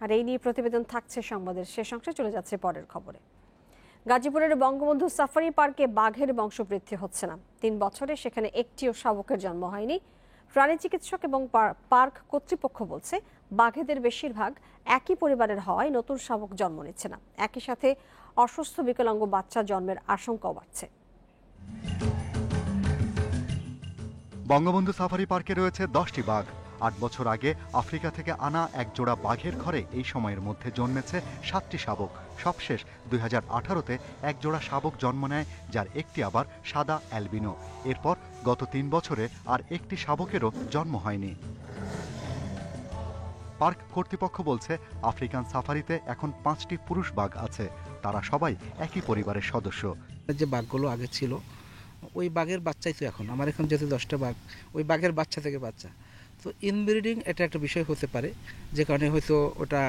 আর এই নিয়ে প্রতিবেদন থাকছে সংবাদের শেষ অংশে। চলে যাচ্ছে পরের খবরে। গাজীপুরের বঙ্গবন্ধু সাফারি পার্কে বাঘের বংশবৃদ্ধি হচ্ছে না। 3 বছরে সেখানে একটিও শাবকের জন্ম হয়নি। প্রাণী চিকিৎসক এবং পার্ক কর্তৃপক্ষ বলছে, বাঘেদের বেশিরভাগ একই পরিবারের হওয়ায় নতুন শাবক জন্ম নিচ্ছে না। একই সাথে অসুস্থ বিকলাঙ্গ বাচ্চা জন্মের আশঙ্কাও বাড়ছে। বঙ্গবন্ধু সাফারি পার্কে রয়েছে 10টি বাঘ। 8 বছর আগে আফ্রিকা থেকে আনা এক জোড়া বাঘের ঘরে এই সময়ের মধ্যে জন্মেছে 7টি শাবক। সবশেষ 2018-তে এক জোড়া শাবক জন্ম নেয়, যার একটি আবার সাদা অ্যালবিনো। এরপর গত 3 বছরে আর একটি শাবকেরও জন্ম হয়নি। পার্ক কর্তৃপক্ষ বলছে, আফ্রিকান সাফারিতে এখন 5টি পুরুষ বাঘ আছে। তারা সবাই একই পরিবারের সদস্য। যে বাঘগুলো আগে ছিল, ওই বাঘের বাচ্চাই তো এখন আমার এখন যেহেতু 10টা বাঘ, ওই বাঘের বাচ্চা থেকে বাচ্চা। তো ইনব্রিডিং এটা একটা বিষয় হতে পারে, যে কারণে হয়তো ওটা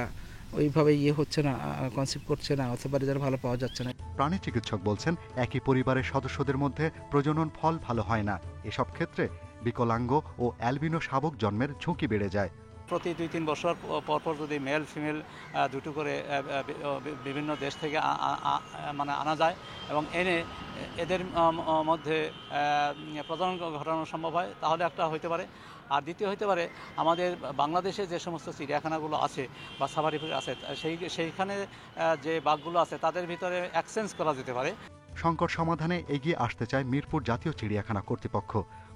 ওইভাবে হচ্ছে না, কনসেপ্ট করছে না, অথবা রেজাল্ট ভালো পাওয়া যাচ্ছে না। প্রাণী চিকিৎসক বলছেন, একই পরিবারের সদস্যদের মধ্যে প্রজনন ফল ভালো হয় না। এসব ক্ষেত্রে বিকলাঙ্গ ও অ্যালবিনো শাবক জন্মের ঝুঁকি বেড়ে যায়। প্রতি 2-3 বছর পরপর যদি মেল ফিমেল দুটো করে বিভিন্ন দেশ থেকে আনা যায় এবং এনে এদের মধ্যে প্রজনন ঘটানো সম্ভব হয়, তাহলে একটা হইতে পারে। আর দ্বিতীয় হইতে পারে, আমাদের বাংলাদেশে যে সমস্ত চিড়িয়াখানাগুলো আছে বা সাফারি আছে, সেইখানে যে বাঘগুলো আছে তাদের ভিতরে এক্সচেঞ্জ করা যেতে পারে। সংকট সমাধানে এগিয়ে আসতে চায় মিরপুর জাতীয় চিড়িয়াখানা কর্তৃপক্ষ।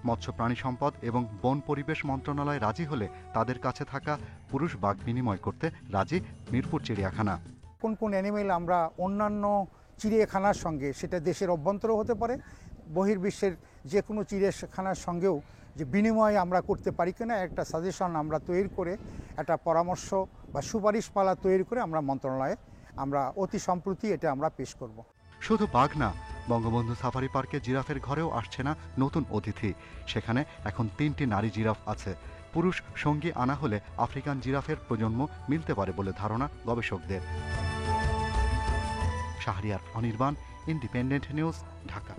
মৎস্য প্রাণী সম্পদ এবং বন পরিবেশ মন্ত্রণালয় রাজি হলে তাদের কাছে থাকা পুরুষ বাঘ বিনিময় করতে রাজি মিরপুর চিড়িয়াখানা। কোন কোন অ্যানিমেল আমরা অন্যান্য চিড়িয়াখানার সঙ্গে, সেটা দেশের অভ্যন্তরেও হতে পারে, বহির্বিশ্বের যে কোনো চিড়িয়াখানার সঙ্গেও যে বিনিময় আমরা করতে পারি কিনা একটা সাজেশন আমরা তৈরি করে, একটা পরামর্শ বা সুপারিশমালা তৈরি করে আমরা মন্ত্রণালয়ে আমরা অতি সম্প্রতি এটা আমরা পেশ করব। শুধু বাঘ না, বঙ্গবন্ধু সাফারি পার্কে জিরাফের ঘরেও আসছে না নতুন অতিথি। সেখানে এখন 3টি নারী জিরাফ আছে। পুরুষ সঙ্গী আনা হলে আফ্রিকান জিরাফের প্রজন্ম মিলতে পারে বলে ধারণা গবেষকদের। Shahriar Anirban, independent news, Dhaka.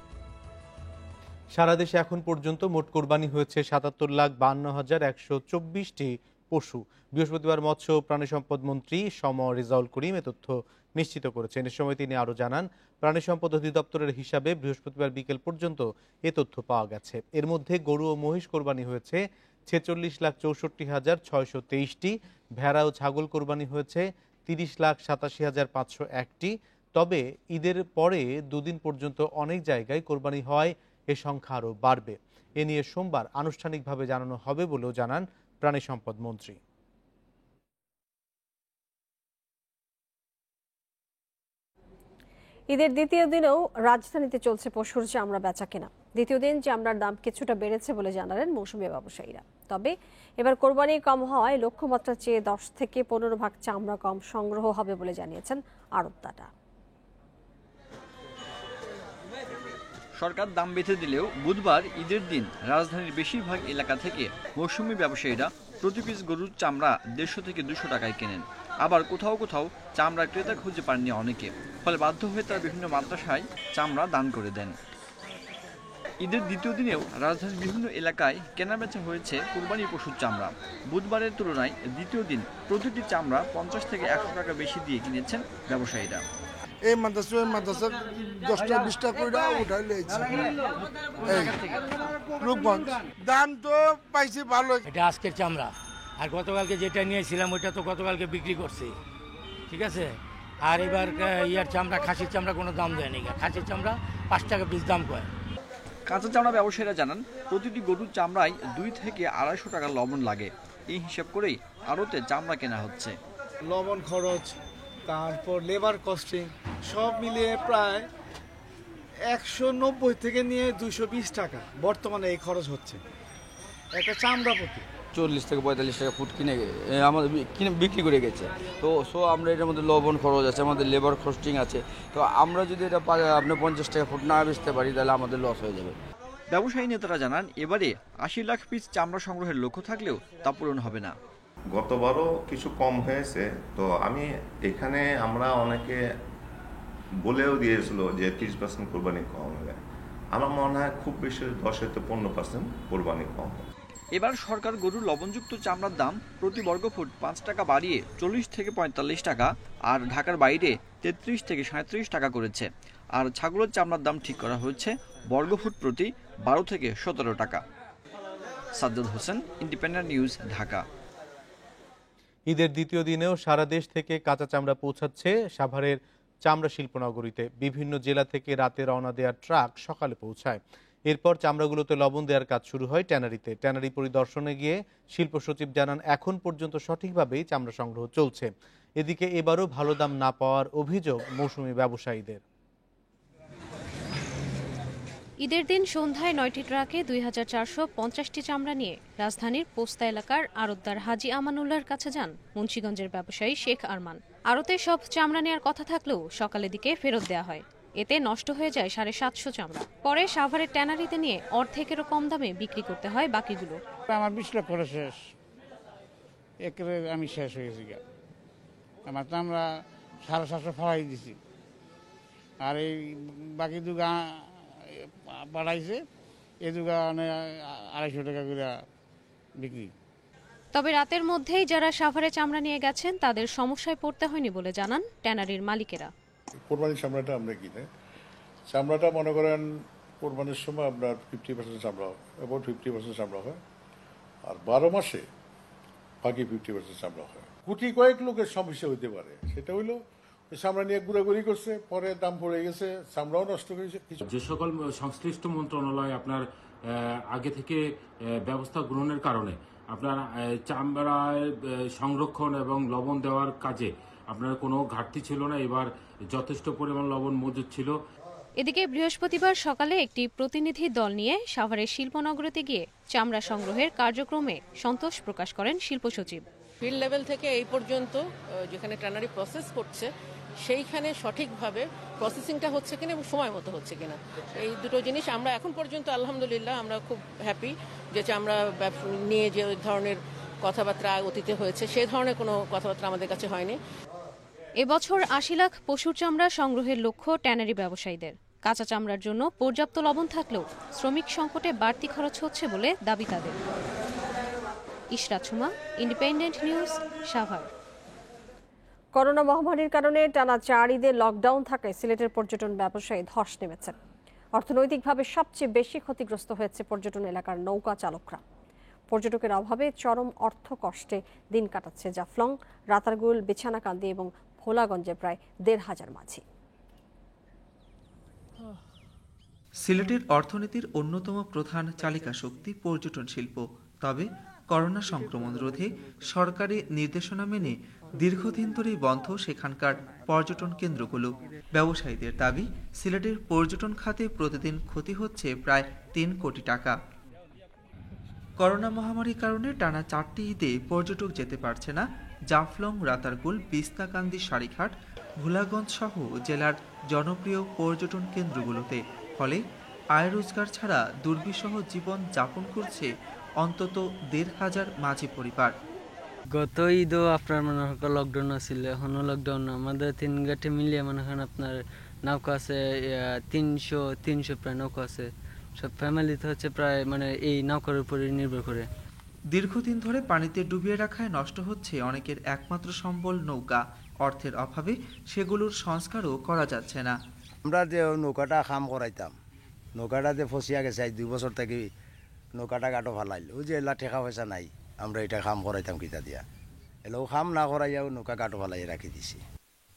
সারা দেশে এখন পর্যন্ত মোট কোরবানি হয়েছে ৭৭,৫২,১২৪টি পশু। বৃহস্পতিবার মৎস্য ও প্রাণী সম্পদ মন্ত্রী সম রেজাউল করিম এ তথ্য নিশ্চিত করেছেন। এ সময় তিনি আরও জানান, প্রাণী সম্পদ অধিদপ্তরের হিসাবে বৃহস্পতিবার বিকেল পর্যন্ত এ তথ্য পাওয়া গেছে। এর মধ্যে গরু ও মহিষ কোরবানি হয়েছে ৪৬,৬৪,৬২৩টি, ভেড়া ও ছাগল কোরবানি হয়েছে ৩০,৮৭,৫০১টি। তবে ঈদের পরে দুদিন পর্যন্ত অনেক জায়গায় কোরবানি হওয়ায় এ সংখ্যা আরও বাড়বে। এ নিয়ে সোমবার আনুষ্ঠানিকভাবে জানানো হবে বলেও জানান প্রাণী সম্পদ মন্ত্রী। ঈদের দ্বিতীয় দিনেও রাজধানীতে চলছে পশুর চামড়া বেচা কেনা। দ্বিতীয় দিন চামড়ার দাম কিছুটা বেড়েছে বলে জানালেন মৌসুমী ব্যবসায়ীরা। তবে এবার কোরবানি কম হওয়ায় লক্ষ্যমাত্রার চেয়ে 10 থেকে 15 ভাগ চামড়া কম সংগ্রহ হবে বলে জানিয়েছেন আড়তদাররা। সরকার দাম বেঁধে দিলেও বুধবার ঈদের দিন রাজধানীর বেশিরভাগ এলাকা থেকে মৌসুমী ব্যবসায়ীরা প্রতি পিস গরুর চামড়া 150 থেকে 200 টাকায় কেনেন। আবার কোথাও কোথাও চামড়া ক্রেতা খুঁজে পাননি অনেকে, ফলে বাধ্য হয়ে তারা বিভিন্ন মাদ্রাসায় চামড়া দান করে দেন। ঈদের দ্বিতীয় দিনেও রাজধানীর বিভিন্ন এলাকায় কেনাবেচা হয়েছে কুরবানির পশুর চামড়া। বুধবারের তুলনায় দ্বিতীয় দিন প্রতিটি চামড়া 50 থেকে 100 টাকা বেশি দিয়ে কিনেছেন ব্যবসায়ীরা। এই মাদ্রাসা 10টা 20টা করে উঠাই লইছে। রূপগঞ্জ দাম তো পাইছি ভালো। এটা আজকের চামড়া, আর গতকালকে যেটা নিয়েছিলাম ওইটা তো গতকালকে বিক্রি করছি, ঠিক আছে। আর এবার ইয়ার চামড়া, খাসির চামড়া কোনো দাম দেয়নি। খাসির চামড়া 5 টাকা পিস দাম কয়। কাঁচা চামড়া ব্যবসায়ীরা জানান, প্রতিটি গরুর চামড়ায় 2 থেকে 250 টাকা লবণ লাগে। এই হিসাব করেই আড়তে চামড়া কেনা হচ্ছে। লবণ খরচ, তারপর লেবার কস্টিং সব মিলিয়ে প্রায় 190 থেকে নিয়ে 220 টাকা বর্তমানে এই খরচ হচ্ছে একটা চামড়া প্রতি। 40 থেকে 45 টাকা ফুট আমাদের বিক্রি করে গেছে। তো আমরা এটার মধ্যে লবণ খরচ আছে, আমাদের লেবার কস্টিং আছে। তো আমরা যদি এটা আপনার 50 টাকা ফুট না বেচতে পারি তাহলে আমাদের লস হয়ে যাবে। ব্যবসায়ী নেতারা জানান, এবারে 80 লাখ পিস চামড়া সংগ্রহের লক্ষ্য থাকলেও তা পূরণ হবে না। গতবারও কিছু কম হয়েছে, তো এখানে আমরা অনেকে বলেও দিয়েছিল যে 30% কোরবানি কম হবে। আমার মনে হয় খুব বেশি 10 থেকে 15% কোরবানি কম হবে। এবার সরকার গরুর লবণযুক্ত চামড়ার দাম প্রতি বর্গফুট 5 টাকা বাড়িয়ে 40 থেকে 45 টাকা, আর ঢাকার বাইরে 33 থেকে 37 টাকা করেছে। আর ছাগলের চামড়ার দাম ঠিক করা হয়েছে বর্গফুট প্রতি 12 থেকে 17 টাকা। Sajjad Hossain, independent news, Dhaka. ঈদের দ্বিতীয় দিনেও সারা দেশ থেকে কাঁচা চামড়া পৌঁছাচ্ছে সাভারের চামড়া শিল্পনগরীতে। বিভিন্ন জেলা থেকে রাতে রওনা দেওয়ার ট্রাক সকালে পৌঁছায়। এরপর চামড়াগুলোতে লবণ দেওয়ার কাজ শুরু হয় ট্যানারিতে। ট্যানারি পরিদর্শনে গিয়ে শিল্প সচিব জানান, এখন পর্যন্ত সঠিকভাবেই চামড়া সংগ্রহ চলছে। এদিকে এবারও ভালো দাম না পাওয়ার অভিযোগ মৌসুমী ব্যবসায়ীদের। ঈদের দিন সন্ধ্যায় 9টি ট্রাকে 2450টি চামড়া নিয়ে রাজধানীর পোস্তা এলাকার আড়তদার হাজি আমানুল্লাহর কাছে যান মুন্সিগঞ্জের ব্যবসায়ী শেখ আরমান। আড়তে সব চামড়া নেওয়ার কথা থাকলেও সকালের দিকে ফেরত দেওয়া হয়। এতে নষ্ট হয়ে যায় 750 চামড়া। পরে সাভারের ট্যানারিতে নিয়ে অর্ধেকেরও কম দামে বিক্রি করতে হয় বাকিগুলো। আমার 20 লক্ষ করে শেষ, একেবারে আমি শেষ হয়ে গেছি। আমার তো আমরা 750 ফলাই দিছি, আর এই বাকি দুগা পাঠাইছে, এই দুগা 250 টাকা করে বিক্রি। তবে রাতের মধ্যেই যারা সাভারে চামড়া নিয়ে গেছেন তাদের সমস্যায় পড়তে হয়নি বলে জানান ট্যানারির মালিকেরা। কোরবানির চামড়াটা আমরা কিনে চামড়াটা মনে করেন কোরবানির সময় আপনার 50% চামড়া হয়, এবং 50% চামড়া হয়, আর 12 মাসে বাকি 50% চামড়া হয়। কোটি কয়েক লোকের সমস্যা হইতে পারে, সেটা হইলো চামড়া নিয়ে ঘুরাঘুরি করছে, পরে দাম পড়ে গেছে, চামড়াও নষ্ট হয়েছে। যে সকল সংশ্লিষ্ট মন্ত্রণালয় আপনার আগে থেকে ব্যবস্থা গ্রহণের কারণে আপনার চামড়া সংরক্ষণ এবং লবণ দেওয়ার কাজে আপনার কোনো ঘাটতি ছিল না, এবার যথেষ্ট পরিমাণ লবণ মজুদ ছিল। এদিকে বৃহস্পতিবার সকালে একটি প্রতিনিধি দল নিয়ে সাভারের শিল্পনগরীতে গিয়ে চামড়া সংগ্রহের কার্যক্রমে সন্তোষ প্রকাশ করেন শিল্প সচিব। ফিল্ড লেভেল থেকে এই পর্যন্ত যেখানে ট্যানারি প্রসেস করছে সেইখানে সঠিকভাবে প্রসেসিংটা হচ্ছে কিনা এবং সময় মতো হচ্ছে কিনা, এই দুটো জিনিস আমরা এখন পর্যন্ত আলহামদুলিল্লাহ আমরা খুব হ্যাপি যে চামড়া নিয়ে যে ধরনের কথাবার্তা অতীতে হয়েছে সেই ধরনের কোনো কথাবার্তা আমাদের কাছে হয়নি। এবছর ৮০ লাখ পশুর চামড়া সংগ্রহের লক্ষ্য ট্যানারি ব্যবসায়ীদের। কাঁচা চামড়ার জন্য পর্যাপ্ত লবণ থাকলেও শ্রমিক সংকটে বাড়তি খরচ হচ্ছে বলে দাবি তাদের। Ishrat Suma, independent news, Savar. Corona মহামারীর কারণে টানা 4 ঈদে লকডাউন থাকায় সিলেটের পর্যটন ব্যবসায়ী ধস নেমেছে। অর্থনৈতিকভাবে সবচেয়ে বেশি ক্ষতিগ্রস্ত হয়েছে পর্যটন এলাকার নৌকা চালকরা। পর্যটকের অভাবে চরম অর্থ কষ্টে দিন কাটাচ্ছে জাফলং, রাতারগুল, বিছানাকান্দি এবং ভোলাগঞ্জে প্রায় ১৫০০ মাঝি। সিলেটের অর্থনীতির অন্যতম প্রধান চালিকা শক্তি পর্যটন শিল্প। তবে করোনা সংক্রমণ রোধে সরকারি নির্দেশনা মেনে দীর্ঘদিন ধরেই বন্ধ সেখানকার পর্যটন কেন্দ্রগুলো। ব্যবসায়ীদের দাবি, সিলেটের পর্যটন খাতে প্রতিদিন ক্ষতি হচ্ছে প্রায় ৩ কোটি টাকা। করোনা মহামারীর কারণে টানা 4টি ঈদে পর্যটক যেতে পারছে না জাফলং, রাতারগুল, বিছনাকান্দি, সারিঘাট, ভোলাগঞ্জ সহ জেলার জনপ্রিয় পর্যটন কেন্দ্রগুলোতে। ফলে আয় রোজগার ছাড়া দুর্বিষহ জীবন যাপন করছে অন্তত ১৫০০ মাঝি পরিবার। গত ঈদও আপনার মনে হয় লকডাউন আছিল, এখনো লকডাউন। আমাদের 3 ঘাটে মিলিয়ে মনে হয় আপনার নৌকা আছে ৩০০ প্রায় নৌকা আছে। সব ফ্যামিলিতে হচ্ছে প্রায় মানে এই নৌকার উপরে নির্ভর করে। দীর্ঘদিন ধরে পানিতে ডুবিয়ে রাখায় নষ্ট হচ্ছে অনেকের একমাত্র সম্বল নৌকা। অর্থের অভাবে সেগুলোর সংস্কারও করা যাচ্ছে না। আমরা যে নৌকাটা খাম করাইতাম, নৌকাটা যে ফসিয়া গেছে 2 বছর থেকে নৌকাটা গাটো ফালাইল, ওই যে এলা টেকা পয়সা নাই, আমরা এটা খাম করাইতাম কিতা দিয়া, এলেও খাম না করাইয়াও নৌকা গাটো ফালাই রাখি দিছি।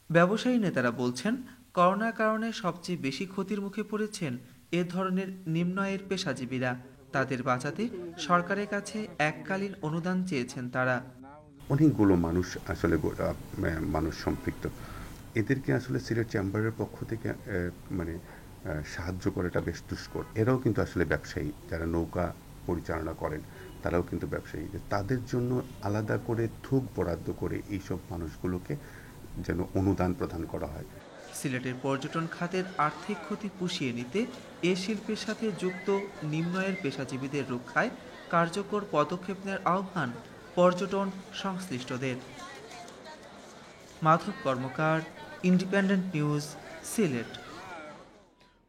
ব্যবসায়ী নেতারা বলছেন, করোনার কারণে সবচেয়ে বেশি ক্ষতির মুখে পড়েছেন এ ধরনের নিম্ন আয়ের পেশাজীবীরা। তাদের বাঁচাতে সরকারের কাছে এককালীন অনুদান চেয়েছেন তারা। অনেকগুলো মানুষ আসলে মানুষ সম্পৃক্ত, এদেরকে আসলে সিলেট চেম্বারের পক্ষ থেকে মানে সাহায্য করাটা বেশ দুষ্কর। এরাও কিন্তু আসলে ব্যবসায়ী, যারা নৌকা পরিচালনা করেন তারাও কিন্তু ব্যবসায়ী। তাদের জন্য আলাদা করে থোক বরাদ্দ করে এইসব মানুষগুলোকে যেন অনুদান প্রদান করা হয়। সিলেটের পর্যটন খাতের আর্থিক ক্ষতি পুষিয়ে নিতে এ শিল্পের সাথে যুক্ত নিম্ন আয়ের পেশাজীবীদের রক্ষায় কার্যকর পদক্ষেপ নেওয়ার আহ্বান পর্যটন সংশ্লিষ্টদের। মাধব কর্মকার, ইন্ডিপেন্ডেন্ট নিউজ, সিলেট।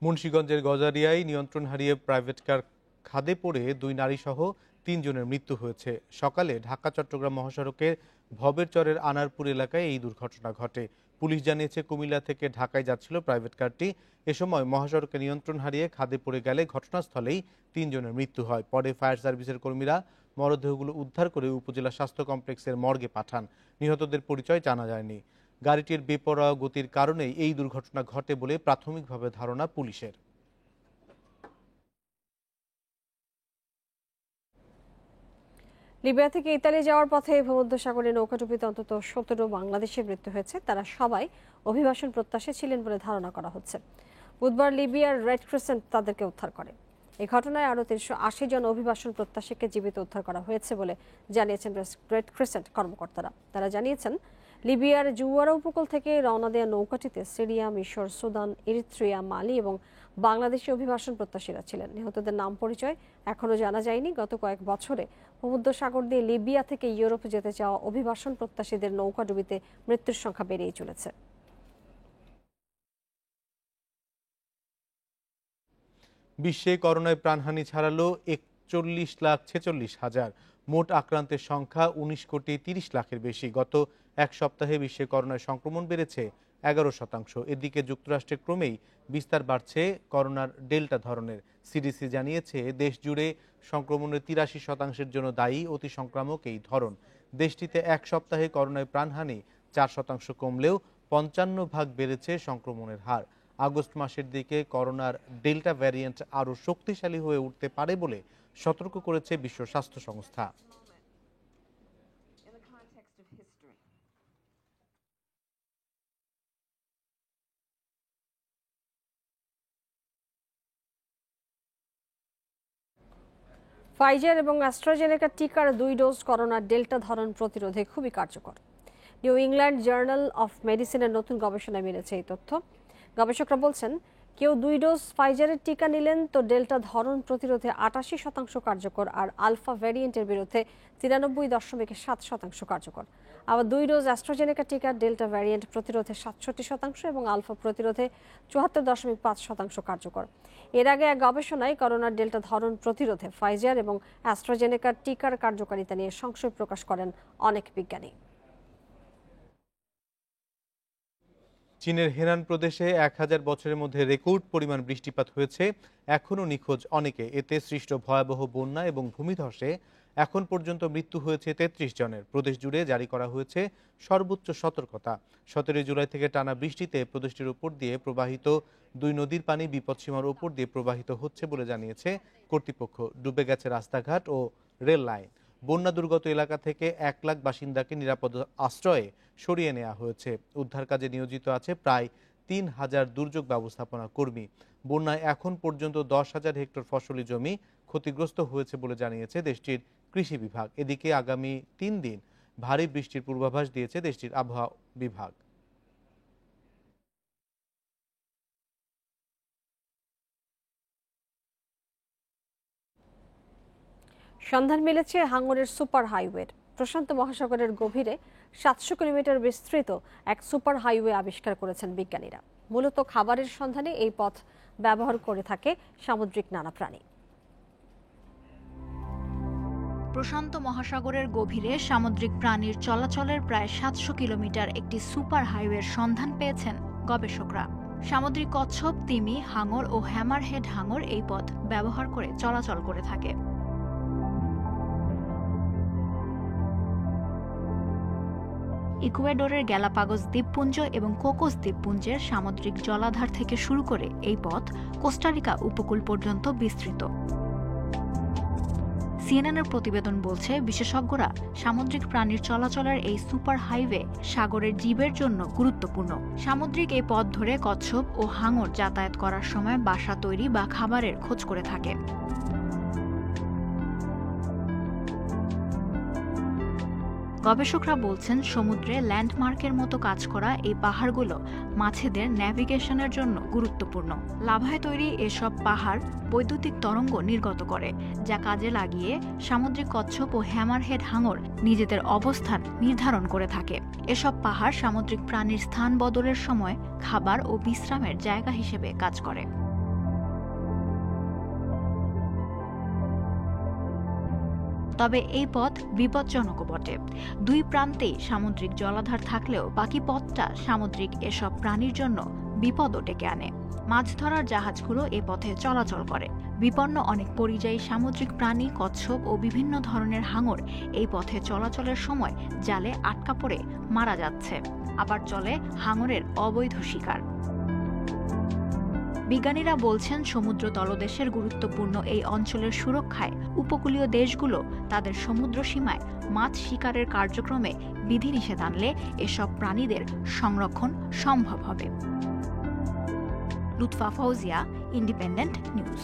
মুন্সিগঞ্জের গজারিয়ায় নিয়ন্ত্রণ হারিয়ে প্রাইভেট কার খাদে পড়ে 2 নারী সহ 3 জনের মৃত্যু হয়েছে। সকালে ঢাকা চট্টগ্রাম মহাসড়কের ভবেরচরের আনারপুর এলাকায় এই দুর্ঘটনা ঘটে। পুলিশ জানিয়েছে, কুমিল্লা থেকে ঢাকায় যাচ্ছিল প্রাইভেট কারটি। এ সময় মহাসড়কে নিয়ন্ত্রণ হারিয়ে খাদে পড়ে গেলে ঘটনাস্থলেই 3 জনের মৃত্যু হয়। পরে ফায়ার সার্ভিসের কর্মীরা মরদেহগুলো উদ্ধার করে উপজেলা স্বাস্থ্য কমপ্লেক্সের মর্গে পাঠান। নিহতদের পরিচয় জানা যায়নি। গাড়িটির বেপরোয়া গতির কারণেই এই দুর্ঘটনা ঘটে বলে প্রাথমিকভাবে ধারণা পুলিশের। লিবিয়া থেকে ইতালি যাওয়ার পথে ভূমধ্যসাগরে নৌকাডুবিতে অন্তত 17 বাংলাদেশের মৃত্যু হয়েছে। তারা সবাই অভিবাসন প্রত্যাশী ছিলেন বলে ধারণা করা হচ্ছে। বুধবার লিবিয়ার রেড ক্রিসেন্ট তাদেরকে উদ্ধার করে। এই ঘটনায় আরও 380 জন অভিবাসন প্রত্যাশীকে জীবিত উদ্ধার করা হয়েছে বলে জানিয়েছেন রেড ক্রিসেন্ট কর্মকর্তারা। তারা জানিয়েছেন, লিবিয়ার জুয়ারা উপকূল থেকে রওনা দেওয়া নৌকাটিতে সিরিয়া, মিশর, সুদান, ইরিত্রিয়া, মালি এবং বাংলাদেশি অভিবাসন প্রত্যাশীরা ছিলেন। নিহতদের নাম পরিচয় এখনও জানা যায়নি। গত কয়েক বছরে ভূমধ্যসাগর দিয়ে লিবিয়া থেকে ইউরোপে যেতে চাওয়া অভিবাসন প্রত্যাশীদের নৌকাডুবিতে মৃত্যুর সংখ্যা বেড়েই চলেছে। বিশ্বে করোনায় প্রাণহানি ছাড়ালো 41,46,000। মোট আক্রান্তের সংখ্যা 19,30,00,000-এর বেশি। গত এক সপ্তাহে বিশ্বে করোনার সংক্রমণ বেড়েছে 11%। এদিকে যুক্তরাষ্ট্রে ক্রমেই বিস্তার বাড়ছে করোনার ডেল্টা ধরনের। সিডিসি জানিয়েছে, দেশ জুড়ে সংক্রমণের 83%-এর জন্য দায়ী অতি সংক্রামক এই ধরন। দেশটিতে এক সপ্তাহে করোনায় প্রাণহানি 4% কমলেও 55% বেড়েছে সংক্রমণের হার। আগস্ট মাসের দিকে করোনার ডেল্টা ভ্যারিয়েন্ট আরও শক্তিশালী হয়ে উঠতে পারে বলে সতর্ক করেছে বিশ্ব স্বাস্থ্য সংস্থা। ফাইজার এবং অ্যাস্ট্রাজেনেকা টিকার 2 ডোজ করোনার ডেল্টা ধরন প্রতিরোধে খুবই কার্যকর। নিউ ইংল্যান্ড জার্নাল অফ মেডিসিনের নতুন গবেষণায় মিলেছে এই তথ্য। গবেষকরা বলছেন, কেউ 2 ডোজ ফাইজারের টিকা নিলেন তো ডেল্টা ধরন প্রতিরোধে 88% কার্যকর, আর আলফা ভ্যারিয়েন্টের বিরুদ্ধে 93.7% কার্যকর। আবার 2 ডোজ অ্যাস্ট্রাজেনেকা টিকার ডেল্টা ভ্যারিয়েন্ট প্রতিরোধে 67% এবং আলফা প্রতিরোধে 74.5% কার্যকর। এর আগে এক গবেষণায় করোনার ডেল্টা ধরন প্রতিরোধে ফাইজার এবং অ্যাস্ট্রাজেনেকার টিকার কার্যকারিতা নিয়ে সংশয় প্রকাশ করেন অনেক বিজ্ঞানী। চীনের হেনান প্রদেশে 1000 বছরের মধ্যে রেকর্ড পরিমাণ বৃষ্টিপাত হয়েছে। এখনও নিখোঁজ অনেকে। এতে সৃষ্ট ভয়াবহ বন্যা এবং ভূমিধসে এখন পর্যন্ত মৃত্যু হয়েছে 33 জনের। প্রদেশ জুড়ে জারি করা হয়েছে সর্বোচ্চ সতর্কতা। 17 জুলাই থেকে টানা বৃষ্টিতে প্রদেশটির উপর দিয়ে প্রবাহিত 2 নদীর পানি বিপদসীমার উপর দিয়ে প্রবাহিত হচ্ছে বলে জানিয়েছে কর্তৃপক্ষ। ডুবে গেছে রাস্তাঘাট ও রেল লাইন। বন্যা দুর্গত এলাকা থেকে 1 লাখ বাসিন্দাকে নিরাপদ আশ্রয়ে সরিয়ে নেওয়া হয়েছে। উদ্ধার কাজে নিয়োজিত আছে প্রায় 3000 দুর্যোগ ব্যবস্থাপনা কর্মী। বন্যায় এখন পর্যন্ত 10,000 হেক্টর ফসলি জমি ক্ষতিগ্রস্ত হয়েছে বলে জানিয়েছে দেশটির কৃষি বিভাগ। এদিকে আগামী 3 দিন ভারী বৃষ্টির পূর্বাভাস দিয়েছে দেশটির আবহাওয়া বিভাগ। সন্ধান মিলেছে হাঙ্গরের সুপার হাইওয়ের। প্রশান্ত মহাসাগরের গভীরে 700 কিলোমিটার বিস্তৃত এক সুপার হাইওয়ে আবিষ্কার করেছেন বিজ্ঞানীরা। মূলত খাবারের সন্ধানে এই পথ ব্যবহার করে থাকে সামুদ্রিক নানা প্রাণী। প্রশান্ত মহাসাগরের গভীরে সামুদ্রিক প্রাণীর চলাচলের প্রায় 700 কিলোমিটার একটি সুপার হাইওয়ের সন্ধান পেয়েছেন গবেষকরা। সামুদ্রিক কচ্ছপ, তিমি, হাঙর ও হ্যামারহেড হাঙর এই পথ ব্যবহার করে চলাচল করে থাকে। ইকুয়েডরের গ্যালাপাগোস দ্বীপপুঞ্জ এবং কোকোস দ্বীপপুঞ্জের সামুদ্রিক জলাধার থেকে শুরু করে এই পথ কোস্টারিকা উপকূল পর্যন্ত বিস্তৃত। সিএনএনের প্রতিবেদন বলছে, বিশেষজ্ঞরা সামুদ্রিক প্রাণীর চলাচলের এই সুপার হাইওয়ে সাগরের জীবের জন্য গুরুত্বপূর্ণ। সামুদ্রিক এই পথ ধরে কচ্ছপ ও হাঙর যাতায়াত করার সময় বাসা তৈরি বা খাবারের খোঁজ করে থাকে। গবেষকরা বলছেন, সমুদ্রে ল্যান্ডমার্কের মতো কাজ করা এই পাহাড়গুলো মাছেদের ন্যাভিগেশনের জন্য গুরুত্বপূর্ণ। লাভায় তৈরি এসব পাহাড় বৈদ্যুতিক তরঙ্গ নির্গত করে, যা কাজে লাগিয়ে সামুদ্রিক কচ্ছপ ও হ্যামারহেড হাঙর নিজেদের অবস্থান নির্ধারণ করে থাকে। এসব পাহাড় সামুদ্রিক প্রাণীর স্থান বদলের সময় খাবার ও বিশ্রামের জায়গা হিসেবে কাজ করে। তবে এই পথ বিপজ্জনকও বটে। 2 প্রান্তেই সামুদ্রিক জলাধার থাকলেও বাকি পথটা সামুদ্রিক এসব প্রাণীর জন্য বিপদও ডেকে আনে। মাছ ধরার জাহাজগুলো এ পথে চলাচল করে। বিপন্ন অনেক পরিযায়ী সামুদ্রিক প্রাণী, কচ্ছপ ও বিভিন্ন ধরনের হাঙর এই পথে চলাচলের সময় জালে আটকা পড়ে মারা যাচ্ছে। আবার চলে হাঙরের অবৈধ শিকার। বিজ্ঞানীরা বলছেন, সমুদ্র তলদেশের গুরুত্বপূর্ণ এই অঞ্চলের সুরক্ষায় উপকূলীয় দেশগুলো তাদের সমুদ্র সীমায় মাছ শিকারের কার্যক্রমে বিধিনিষেধ আনলে এসব প্রাণীদের সংরক্ষণ সম্ভব হবে। Lutfa Fouzia, independent news.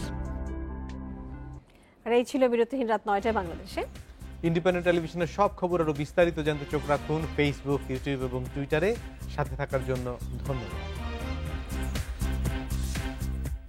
আর এই ছিল বিরতিহীন রাত 9টায় বাংলাদেশে। ইন্ডিপেন্ডেন্ট টেলিভিশনের সব খবর আরও বিস্তারিত জানতে চোখ রাখুন ফেসবুক, ইউটিউব এবং টুইটারে। সাথে থাকার জন্য ধন্যবাদ।